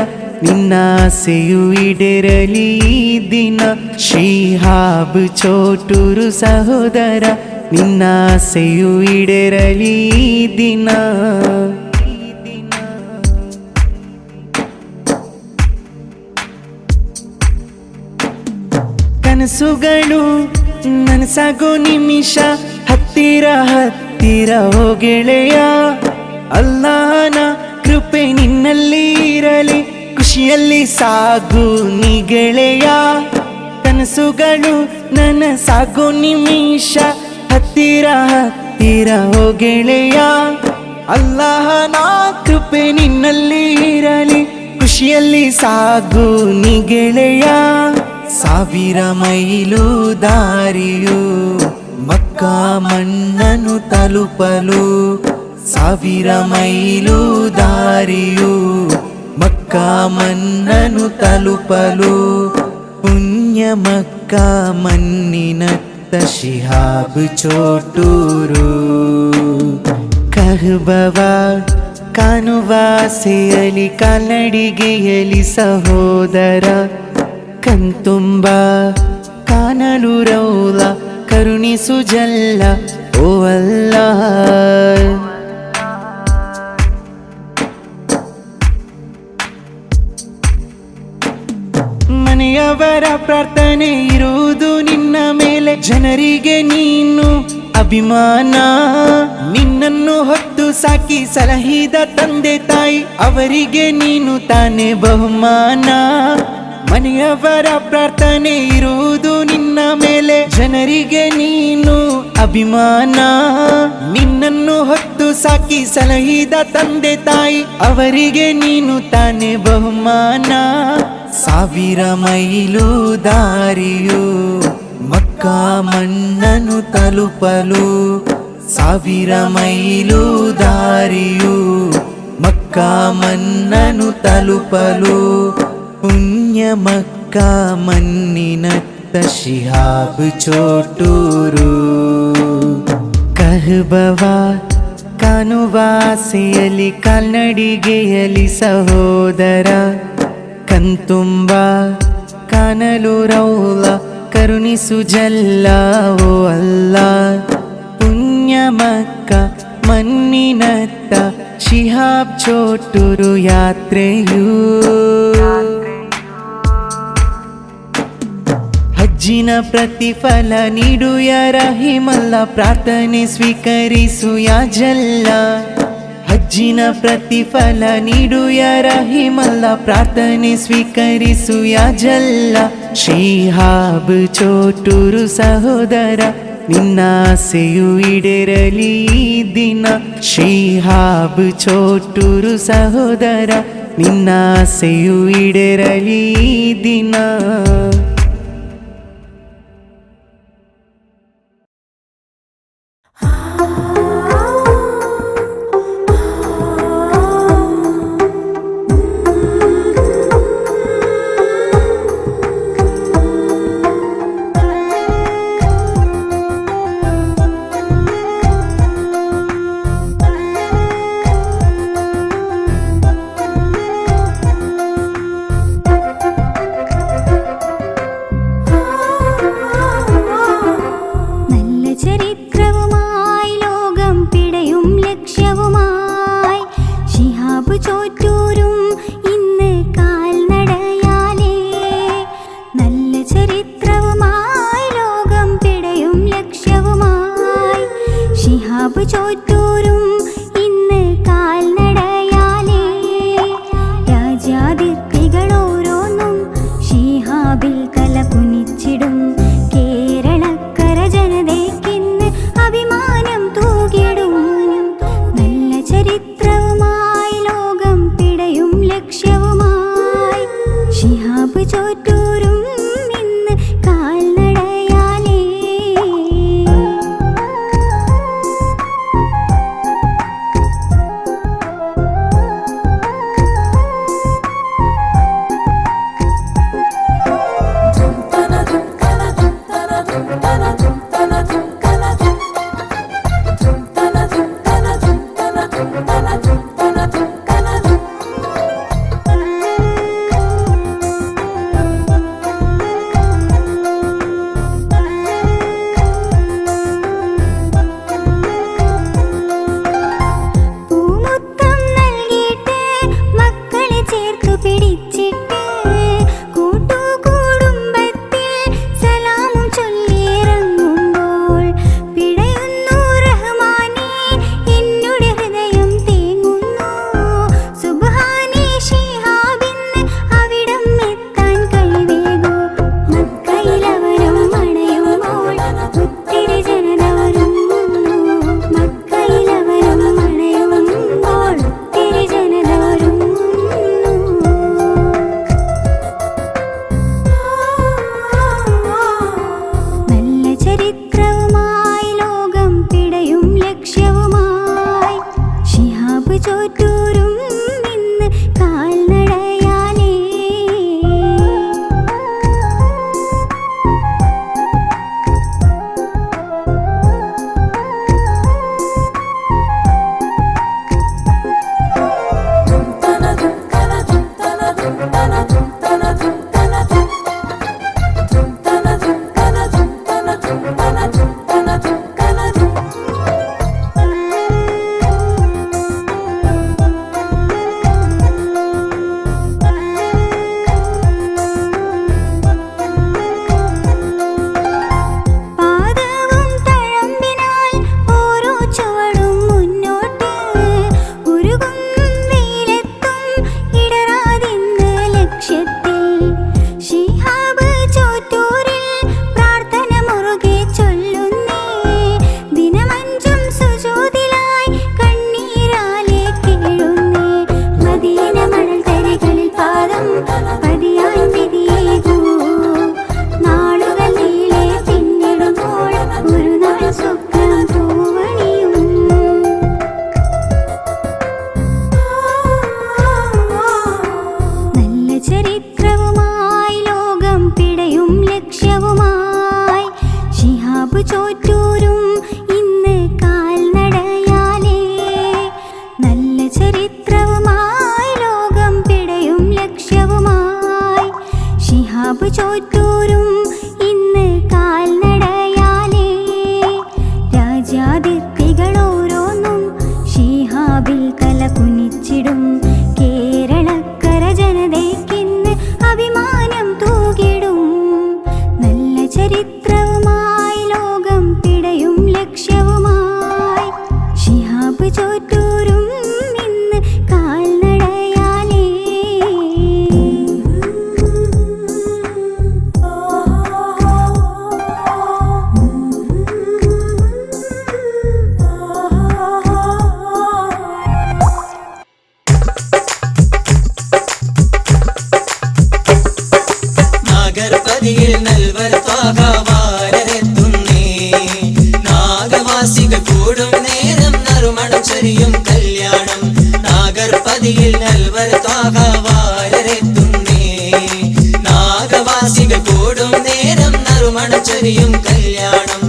ನಿನ್ನ ಆಸೆಯು ಈಡೇರಲಿ ಈ ದಿನ ಶಿಹಾಬ್ ಚೋಟೂರು ಸಹೋದರ ನಿನ್ನ ಆಸೆಯು ಈಡೇರಲಿ ಈ ದಿನ ಕನಸುಗಳು ನನಸಾಗೋ ನಿಮಿಷ ಹತ್ತಿರ ಹತ್ತಿರ ಹತ್ತಿರ ಓ ಗೆಳೆಯ, ಅಲ್ಲಾಹನ ಕೃಪೆ ನಿನ್ನಲ್ಲಿ ಇರಲಿ, ಖುಷಿಯಲ್ಲಿ ಸಾಗು ನೀ ಗೆಳೆಯ. ಕನಸುಗಳು ನನಸಾಗೋ ನಿಮಿಷ, ಹತ್ತಿರ ಹತ್ತಿರ ಓ ಗೆಳೆಯ, ಅಲ್ಲಾಹನ ಕೃಪೆ ನಿನ್ನಲ್ಲಿ ಇರಲಿ, ಖುಷಿಯಲ್ಲಿ ಸಾಗು ನೀ ಗೆಳೆಯ. 1000 ಮೈಲು ದಾರಿಯು ಮಕ್ಕಾ ಮಣ್ಣನ್ನು ತಲುಪಲು, 1000 ಮೈಲು ದಾರಿಯು ಮಕ್ಕಾ ಮಣ್ಣನ್ನು ತಲುಪಲು. ಪುಣ್ಯ ಮಕ್ಕಾ ಮಣ್ಣಿನತ್ತ ಶಿಹಾಬ್ ಚೋಟೂರು, ಕಹಬವ ಕಾಣುವ ಆಸೆಯಲಿ ಕಾಲ್ನಡಿಗೆಯಲಿ ಸಹೋದರ, ಕಣ್ತುಂಬ ಕಾಣಲು ರೌಲ ಕರುಣಿಸು ಜಲ್ಲ ಓ ಅಲ್ಲಾಹ್. ಮನೆಯವರ ಪ್ರಾರ್ಥನೆ ಇರುವುದು ನಿನ್ನ ಮೇಲೆ, ಜನರಿಗೆ ನೀನು ಅಭಿಮಾನ. ನಿನ್ನನ್ನು ಹೊತ್ತು ಸಾಕಿ ಸಲಹಿದ ತಂದೆ ತಾಯಿ, ಅವರಿಗೆ ನೀನು ತಾನೇ ಬಹುಮಾನ. ಮನೆಯವರ ಪ್ರಾರ್ಥನೆ ಇರುವುದು ನಿನ್ನ ಮೇಲೆ, ಜನರಿಗೆ ನೀನು ಅಭಿಮಾನ. ನಿನ್ನನ್ನು ಹೊತ್ತು ಸಾಕಿ ಸಲಹಿದ ತಂದೆ ತಾಯಿ, ಅವರಿಗೆ ನೀನು ತಾನೇ ಬಹುಮಾನ. 1000 ಮೈಲು ದಾರಿಯು ಮಕ್ಕಾ ಮಣ್ಣನ್ನು ತಲುಪಲು, 1000 ಮೈಲು ದಾರಿಯು ಮಕ್ಕಾ ಮಣ್ಣನ್ನು ತಲುಪಲು. ಪುಣ್ಯ ಮಕ್ಕಾ ಮಣ್ಣಿನತ್ತ ಶಿಹಾಬ್ ಚೋಟೂರು, ಕಹಬವ ಕಾಣುವ ಆಸೆಯಲಿ ಕಾಲ್ನಡಿಗೆಯಲಿ ಸಹೋದರ, ಕಣ್ತುಂಬ ಕಾಣಲು ರೌಲ ಕರುಣಿಸು ಜಲ್ಲ ಓ ಅಲ್ಲಾಹ್. ಪುಣ್ಯ ಮಕ್ಕ ಮಣ್ಣಿನತ್ತ ಶಿಹಾಬ್ ಚೋಟೂರು ಯಾತ್ರೆಯೂ, ಹಜ್ಜಿನ ಪ್ರತಿಫಲ ನೀಡು ಯಾ ರಹಿಮಲ್ಲ, ಪ್ರಾರ್ಥನೆ ಸ್ವೀಕರಿಸು ಯಾ ಜಲ್ಲ. ಹಜ್ಜಿನ ಪ್ರತಿಫಲ ನೀಡು ಯಾ ರಹಿಮಲ್ಲ, ಪ್ರಾರ್ಥನೆ ಸ್ವೀಕರಿಸು ಯಾ ಜಲ್ಲ. ಶಿಹಾಬ್ ಚೋಟೂರು ಸಹೋದರ, ನಿನ್ನ ಆಸೆಯು ಈಡೇರಲಿ ಈ ದಿನ. ಶಿಹಾಬ್ ಚೋಟೂರು ಸಹೋದರ, ನಿನ್ನ ಆಸೆಯು ಈಡೇರಲಿ ಈ ದಿನ. ചോറ്റൂരും ഇന്ന് കാൽനടയാലേ. ചോറ്റൂരും ഇന്ന് കാൽനടയാലേ. നല്ല ചരിത്രവുമായി ലോകം പിടയും ലക്ഷ്യവുമായി ശിഹാബ് ചോറ്റൂരും ഇന്ന് കാൽനടയാലേ. രാജ്യാതിർത്തികൾ ഓരോന്നും ശിഹാബിൽ തല കുനിച്ചിടും. കേരളക്കര ജനതയ്ക്കിന്ന് അഭിമാനം തൂകിടും. നല്ല ചരിത്രവുമായി ലോകം പിടയും ലക്ഷ്യവുമായി ശിഹാബ് ചോറ്റൂരും ഇന്ന് കാൽനടയാലേ. നാഗർപതിയിൽ നൽവർ ത്വാഗവാരരെത്തുന്നേ. നാഗവാസികൾ കൂടും നേരം നറുമണം ചൊരിയും കല്യാണം. നാഗർപതിയിൽ നൽവർ ത്വാഗവാരരെത്തുന്നേ. നാഗവാസികൾ കൂടും നേരം നറുമണം ചൊരിയും കല്യാണം.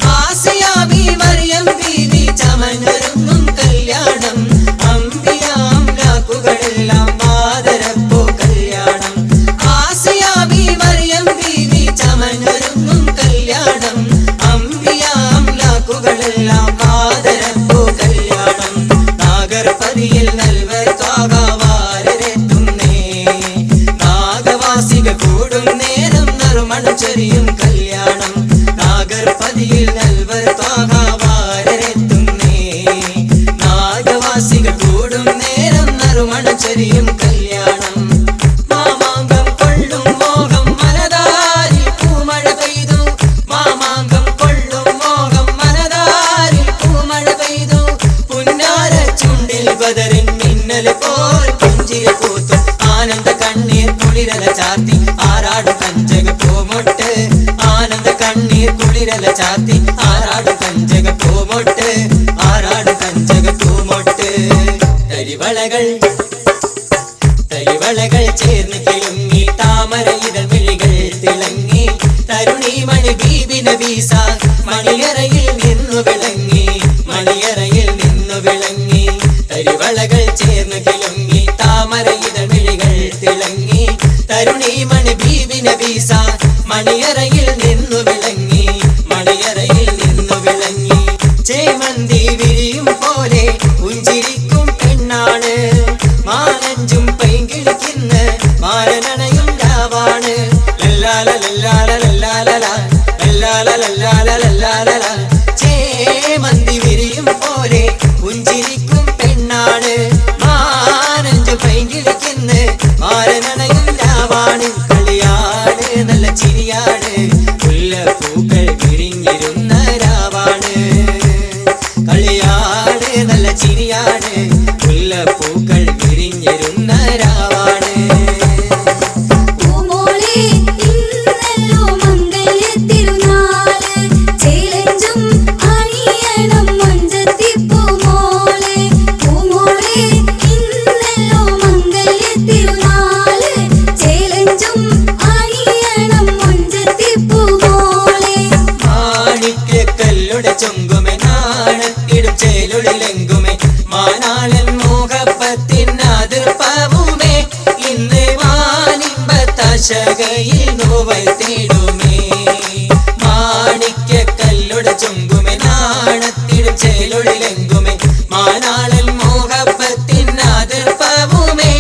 ആസിയ ബീവി മറിയം ബീവി ചമഞ്ഞൊരുങ്ങും കല്യാണം. അമ്പിയാം ലാക്കുകളെല്ലാം ആദരപ്പോ കല്യാണം. ആസിയ ബീവി മറിയം ബീവി ചമഞ്ഞൊരുങ്ങും കല്യാണം. അമ്പിയാം ലാക്കുകളെല്ലാം ആദരപ്പോ കല്യാണം. നാഗർപതിയിൽ നൽവർ ത്വാഗവാരരെത്തുന്നേ. നാഗവാസികൾ കൂടും നേരം നറുമണം ചൊരിയും കല്യാണം. നാഗർപതിയിൽ നൽവർ ത്വാഗവാരരെത്തുന്നേ. നാഗവാസികൾ കൂടും നേരം നറുമണം ചൊരിയും കല്യാണം. മാമാങ്കം കൊള്ളും മോഹം മനതാരിൽ പൂമഴ പെയ്തു. മാമാങ്കം കൊള്ളും മോഹം മനതാരിൽ പൂമഴ പെയ്തു. പുന്നാര ചുണ്ടിൽ ബദറിൻ മിന്നൽ പോൽ പുഞ്ചിരി പൂത്തു. ആനന്ദ കണ്ണീർ കുളിരല ചാർത്തി ആറാടു കഞ്ചക പൂമൊട്ട്. ആനന്ദ കണ്ണീർ കുളിരല ചാർത്തി ആറാടു കഞ്ചക പൂമൊട്ട്. ആറാടു കഞ്ചക പൂമൊട്ട്. തരിവളകൾ തരിവളകൾ ചേർന്ന് കിളുങ്ങി. താമര ഇതൾ മിഴികൾ തിളങ്ങി. തരുണിമണി ബീബി നബീസ മണിയറയിൽ നിന്നു വിളങ്ങി. മണിയറയിൽ നിന്നു വിളങ്ങി. തരിവളകൾ ചേർന്ന് കിളുങ്ങി. താമര ഇതൾ മിഴികൾ തിളങ്ങി. തരുണിമണി ബീബി നബീസ മണിയറയിൽ നിന്നു വിളങ്ങി. മണിയറയിൽ നിന്നു വിളങ്ങി. ചേമന്തി വിരിയും പോലെ പുഞ്ചിരിക്കും പെണ്ണാണ്. മാനഞ്ചും പൈങ്കിളിക്കുന്ന മാരനണയും രാവാണ്. ലല്ലാല ലല്ലാല ലല്ലാല ലല്ലാല ലല്ലാല ലല്ലാല. ചേമന്തി വിരിയും പോലെ പുഞ്ചിരിക്കും പെണ്ണാണ്. മാനഞ്ചും പൈങ്കിളിക്കുന്ന മാരനണയും രാവാണ്. കളിയാണ് നല്ല ചിരിയാണ്. മുല്ലപ്പൂക്കൾ വിരിഞ്ഞിരുന്ന രാവാണ്. കളിയാണ് നല്ല ചിരിയാണ്. മുല്ലപ്പൂക്കൾ വിരിഞ്ഞിരുന്ന രാവാണ്. പൂമോളെ ഇന്നല്ലോ മംഗല്യത്തിരുനാള്. ചേലഞ്ചും അണിയണം മുഞ്ചത്തി പൂമോളെ. പൂമോളെ തശകയിൽ നോവൽ തേടുമേ മാണിക്യ കല്ലുടെ ചുങ്കുമേ നാണത്തിടും ചേലൊളിലെങ്കുമേ മാനാളൻ മോഹപ്പത്തിൻ അതിർപ്പവുമേ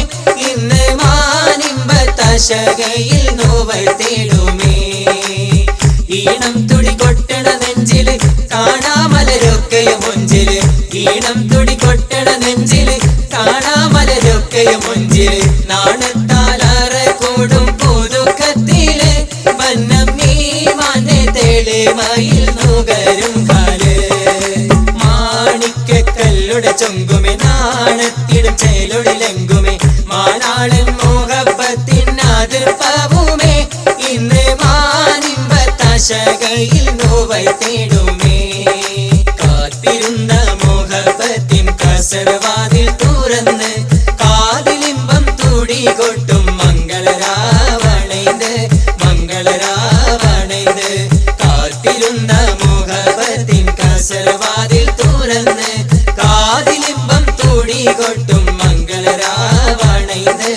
ഇന്ന് മാനിമ്പ തശകയിൽ നോവൽ തേടുമേ ഈണം തുടി കൊട്ടണ നെഞ്ചില് കാണാമലരൊക്കെയും മുഞ്ചില് ഈണം തുടി കൊട്ടണ നെഞ്ചില് കാണാമലരൊക്കെയും മുഞ്ചില് നാണത്താലാറ കൂടും പുതുക്കത്തില് വന്നം നീ മാന്റെ തെളിമയിൽ നുകരും കാല് മാണിക്യ കല്ലുടെ ചൊങ്കുമേ നാണത്തിടും ചേലൊടിലെങ്കുമേ മാനാളൻ മോഹപ്പത്തിൻ അതിർപ്പവുമേ ഇന്ന് മാനിമ്പ തശകയിൽ നോവൽ തേടുമേ കാത്തിരുന്ന മോഹപ്പത്തിൻ കസരവാതിൽ തുറന്ന് കാതിലിമ്പം തുടി കൊട്ടും മംഗളരാവണൈത് മംഗളരാവണൈത് കാത്തിരുന്ന മോഹപ്പത്തിൻ കസരവാതിൽ തുറന്ന് കാതിലിമ്പം തുടി കൊട്ടും മംഗളരാവണൈത്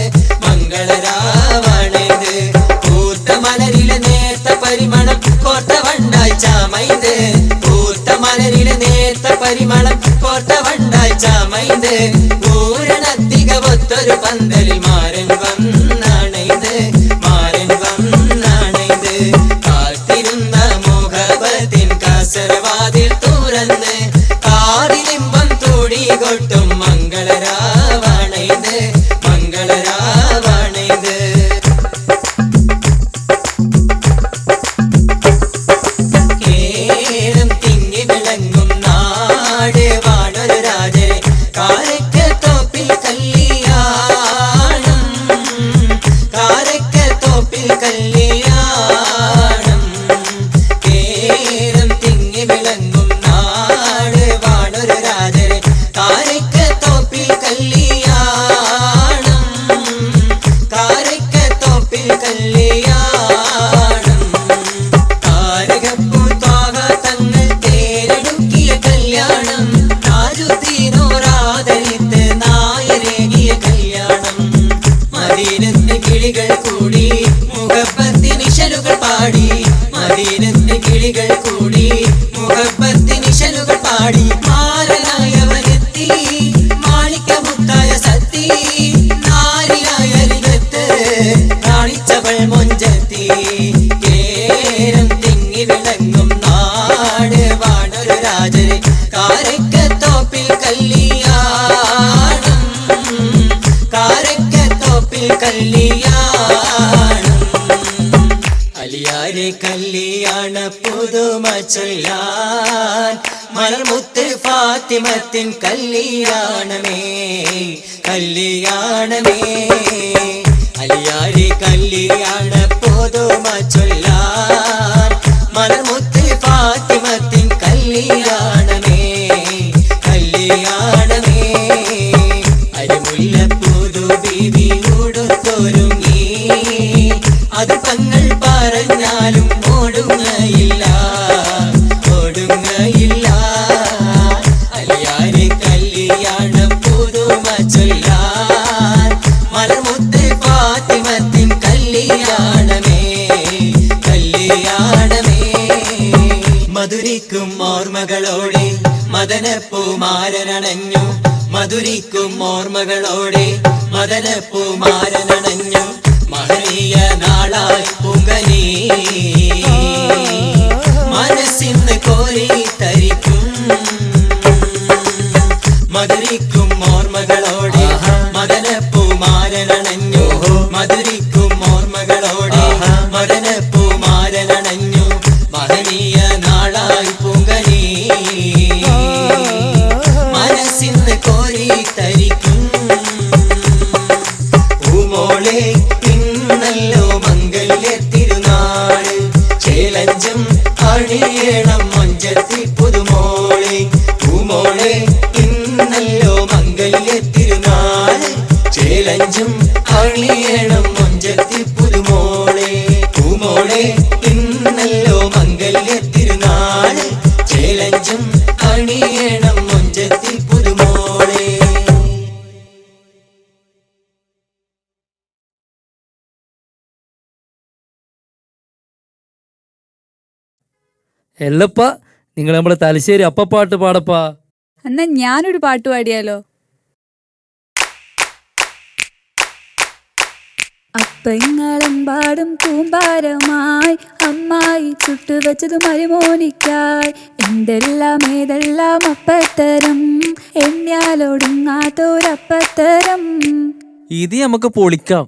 മംഗളരാവണൈത് പൂത്ത മലരിലെ നേർത്ത പരിമളം കോർത്ത വണ്ടായി ചാമൈത് പൂത്ത മലരിലെ നേർത്ത പരിമളം കോർത്ത വണ്ടായി ചാമൈത് പൂരണത്തികവൊത്തൊരു പന്തലിൽ മാരൻ വന്നാണൈത് മാരൻ വന്നാണൈത് കാത്തിരുന്ന മോഹപ്പത്തിൻ കസരവാതിൽ തുറന്ന് കാതിലിമ്പം തുടി കൊട്ടും മംഗളരാവണൈത് മംഗളരാവണൈത് കേരം തിങ്ങി വിളങ്ങും നാട് വാണൊരു രാജരെ കാരക്കൽ തോപ്പിൽ കല്യാണം കാരക്കൽ തോപ്പിൽ കല്യാണം കേരം തിങ്ങി വിളങ്ങും നാട് വാണൊരു രാജരെ കാരക്കൽ തോപ്പിൽ കല്യാണം കാരക്കൽ തോപ്പിൽ കല്യാണം താരകപ്പൂ ത്വാഹ തങ്ങൾ തേരെടുക്കിയ കല്യാണം താജുദ്ദീനോരാദരിത്ത് നായരേകിയ കല്യാണം മദീനത്ത് കിളികൾ കൂടി മുഹബത്തിനിശലുകൾ പാടി മദീനത്ത് കിളികൾ കൂടി മുഹബത്തിനിശലുകൾ പാടി മാരനായവനെത്തി മാണിക്യമുത്തായ സത്തി നാരിയായ അരികത്ത് കാണിച്ചവൾ മൊഞ്ചത്തി കേരം തിങ്ങി വിളങ്ങും നാട് വാണൊരു രാജരെ കാരക്കത്തോപ്പിൽ കല്യാണം കാരക്കത്തോപ്പിൽ കല്യാണം അലിയാരെ കല്യാണ പുതുമ ചൊല്ലാൻ മലർമുത്ത് ഫാത്തിമത്തിൻ കല്യാണമേ കല്യാണമേ അലിയാരെ കല്യാണ പുതുമ ചൊല്ലാൻ മലർമുത്ത് ഫാത്തിമത്തിൻ കല്യാണമേ കല്യാണമേ അരിമുല്ലപ്പൂതു ബീവി ഉടുത്തൊരുങ്ങി അത് തങ്ങൾ പറഞ്ഞാലും ഓടുങ്ങയില്ല ഓടുങ്ങയില്ല അലിയാരെ കല്യാണ പുതുമ ചൊല്ലാൻ മലർമുത്ത് ഫാത്തിമത്തിൻ കല്യാണമേ കല്യാണമേ മധുരിക്കും ഓർമ്മകളോടെ മദനപ്പൂമാരനണഞ്ഞു മധുരിക്കും ഓർമ്മകളോടെ മദനപ്പൂമാരനണഞ്ഞു മഹനീയ നാളായി പുങ്കനീ മനസ്സിന്ന് കോരി തരിക്കും മധുരിക്കും ഓർമ്മകളോടെ മദനപ്പൂമാരനണഞ്ഞു മധുരിക്കും ഓർമ്മകളോടെ മദനപ്പൂമാരനണഞ്ഞു മഹനീയ നാളായി പുങ്കനീ മനസ്സിന്ന് കോരി തരിക്കും പൂമോളെ ഇന്നല്ലോ മംഗല്യ തിരുനാള് ചേലഞ്ചം അണിയണം മൊഞ്ചത്തി പുതുമോളെ പൂമോളെ ഇന്നല്ലോ മംഗല്യ തിരുനാള് ചേലഞ്ചം അണിയണം മൊഞ്ചത്തി പുതുമോളെ പൂമോളെ ഇന്നല്ലോ മംഗല്യ തിരുനാള് ചേലഞ്ചം അണിയണം മൊഞ്ചത്തി എല്ലപ്പ നിങ്ങൾ നമ്മളെ തലശ്ശേരി അപ്പപ്പാട്ട് പാടപ്പാ. എന്നാ ഞാനൊരു പാട്ട് പാടിയാലോ? അപ്പങ്ങളെമ്പാടും കൂമ്പാരമായി അമ്മായി ചുട്ടുവെച്ചത് മരുമോനിക്കായി. എന്തെല്ലാം ഏതെല്ലാം അപ്പത്തരം, എണ്ണിയാലൊടുങ്ങാത്തൊരപ്പത്തരം. ഇത് നമുക്ക് പൊളിക്കാം.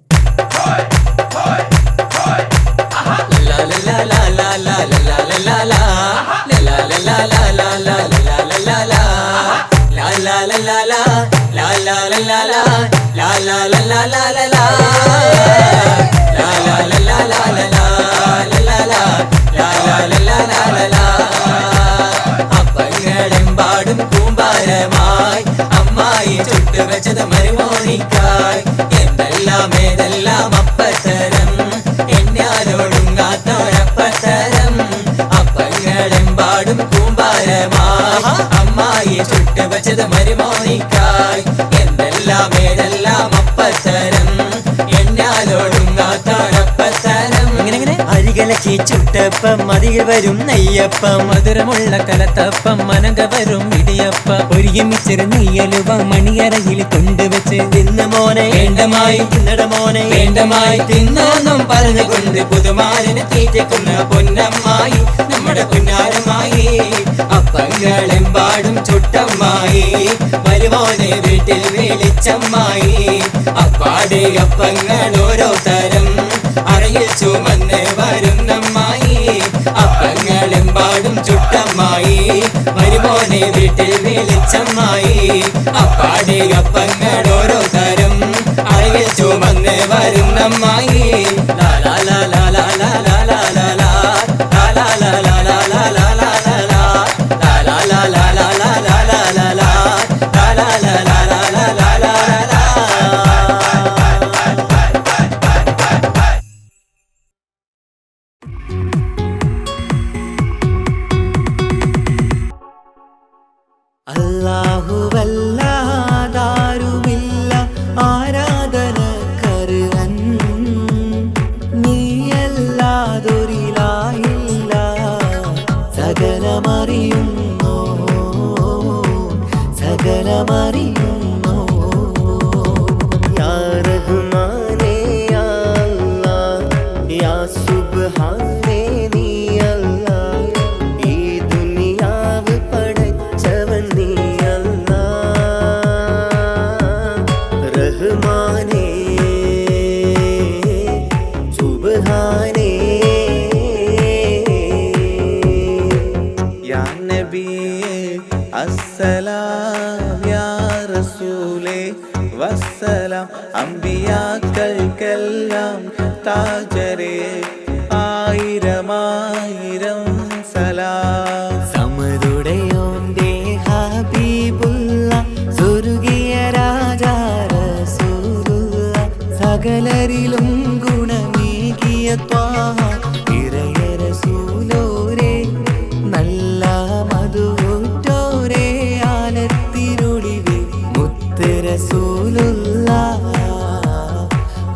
അപ്പങ്ങളെമ്പാടും കൂമ്പാരമായി അമ്മായി ചുട്ടുവെച്ചത് മരുമോനിക്കായി. എന്തെല്ലാം ഏതെല്ലാം അപ്പത്തരം, എണ്ണിയാലൊടുങ്ങാത്തൊരപ്പത്തരം. അപ്പങ്ങളെമ്പാടും കൂമ്പാരമായി അമ്മായി ചുട്ടുവെച്ചത് മരുമോനിക്കായി. എന്തെല്ലാം ഏതെല്ലാം അപ്പത്തരം, എണ്ണിയാലൊടുങ്ങാത്തൊരപ്പത്തരം. അരികലച്ചി ചുട്ടപ്പം അതിൽ വരും നെയ്യപ്പം, മധുരമുള്ള കലത്തപ്പം മനക വരും ഇടിയപ്പം. ഒരുമിച്ചൊരു നെയ്യലുവ മണിയറയിൽ കൊണ്ടുവച്ച് തിന്ന മോനെ വേണ്ടമായി തിന്നട മോനെ വേണ്ടമായി തിന്നോന്നും പറഞ്ഞുകൊണ്ട് പുതുമാരന് തീറ്റക്കുന്ന പൊന്നമ്മായി നമ്മുടെ പുന്നാരമായി. അപ്പങ്ങളെമ്പാടും ചുട്ടമ്മായി വരുമോനെ വീട്ടിൽ വിളിച്ചമ്മായി. അപ്പാടെ അപ്പങ്ങൾ ഓരോ തരം അറയിൽ ചുമന്ന് വരുന്നമ്മായി. അപ്പങ്ങളെമ്പാടും ചുട്ടമ്മായി വരുമോനെ വീട്ടിൽ വിളിച്ചമ്മായി. അപ്പാടെ അപ്പങ്ങൾ ഓരോ തരം അറയിൽ ചുമന്ന് വരുന്നമ്മായി. ലാലാ ലാലാ ലാലാ ലാലാ ലാലാ ലാലാ ലാലാ ലാലാ ലാലാ ലാലാ ലാലാ ലാലാ ലാലാ ലാലാ ലാലാ ലാലാ ലാലാ ലാലാ ലാലാ. അല്ലാഹുവല്ലാതാരുമില്ല ആരാധനക്കർഹൻ, നീയല്ലാതൊരിലായില്ല സകലമറിയുന്നോ സകലമറിയുന്നോ. യാ റഹ്മാനേ യാ അല്ലാഹ് യാ സുബ്ഹാനേ നീ അല്ലാഹ്. ഈ ദുനിയാവ് പടച്ചവൻ നീ അല്ലാഹ്. റഹ്മാനേ സുബ്ഹാനേ. യാ നബിയേ അസ്സലാം യാ റസൂലേ വസ്സലാം. അമ്പിയാക്കൾക്കെല്ലാം താജരേ ആയിരമായിരം സലാം. സമരുടയോന്റെ ഹബീബുള്ള സ്വർഗീയ രാജാ റസൂലുള്ള. സകലരിലും ഗുണമേകിയ ത്വാഹ ഇറയ റസൂലോരേ. നല്ല മധുറ്റോരേ ആലത്തിരുളിവേ മുത്ത് റസൂലുള്ള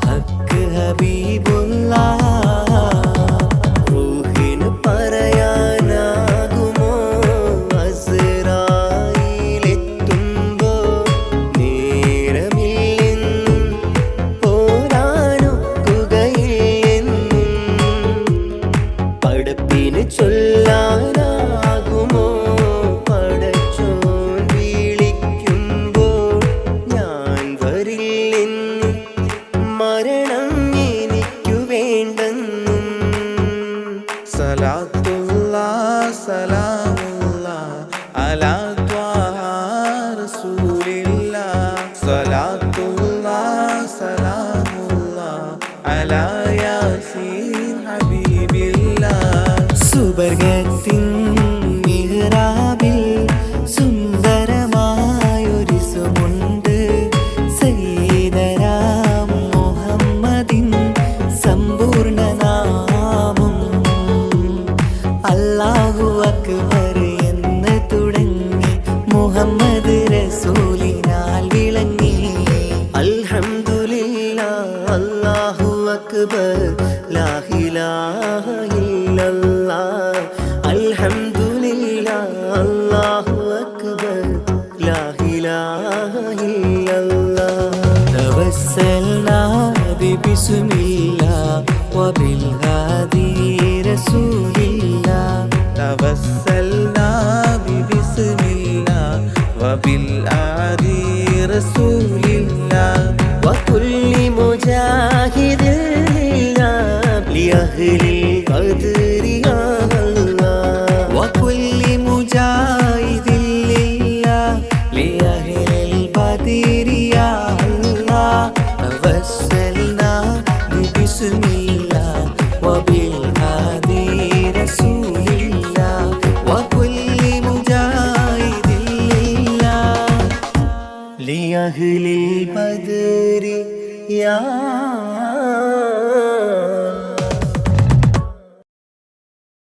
ഹക്ക് ഹബീബുള്ള. റൂഹിന് പറയാനാകുമോ അസ്റായിലെത്തുമ്പോ നേരമില്ലെന്നും പോരാനൊക്കുകയില്ലെന്നും. പടപ്പിന് ചൊല്ലാനാകുമോ പടച്ചോൻ വിളിക്കുമ്പോൾ ഞാൻ വരില്ലെന്ന്, മരണം എനിക്കു വേണ്ടെന്നും. സലാത്തുല്ലാ സലാമുല്ലാ അലാ ത്വാഹ റസൂലില്ലാ. സലാത്തുല്ലാ സലാമുല്ലാ അലാ യാസീൻ ഹബീബില്ലാ. സുബർഗത്തിൻ മിഹ്റാബിൽ സുന്ദരമായൊരു സുമുണ്ട്. സയ്യിദനാ മുഹമ്മദിൻ സമ്പൂർണ്ണ നാമം. അല്ലാഹു അക്ബർ എന്ന് തുടങ്ങി മുഹമ്മദ് റസൂലിനാൽ വിളങ്ങി. അൽഹംദുലില്ലാ അല്ലാഹു അക്ബർ بسم الله وبالهادي رسول الله توسلنا ببسم الله وبالآدي رسول الله وكل مجاهد لله لأهل القدر يا الله وكل مجاهد لله لأهل البدر يا الله توسلنا ببسم الله وبالهادي رسول الله وكل مجاهد لله لأهل البدر يا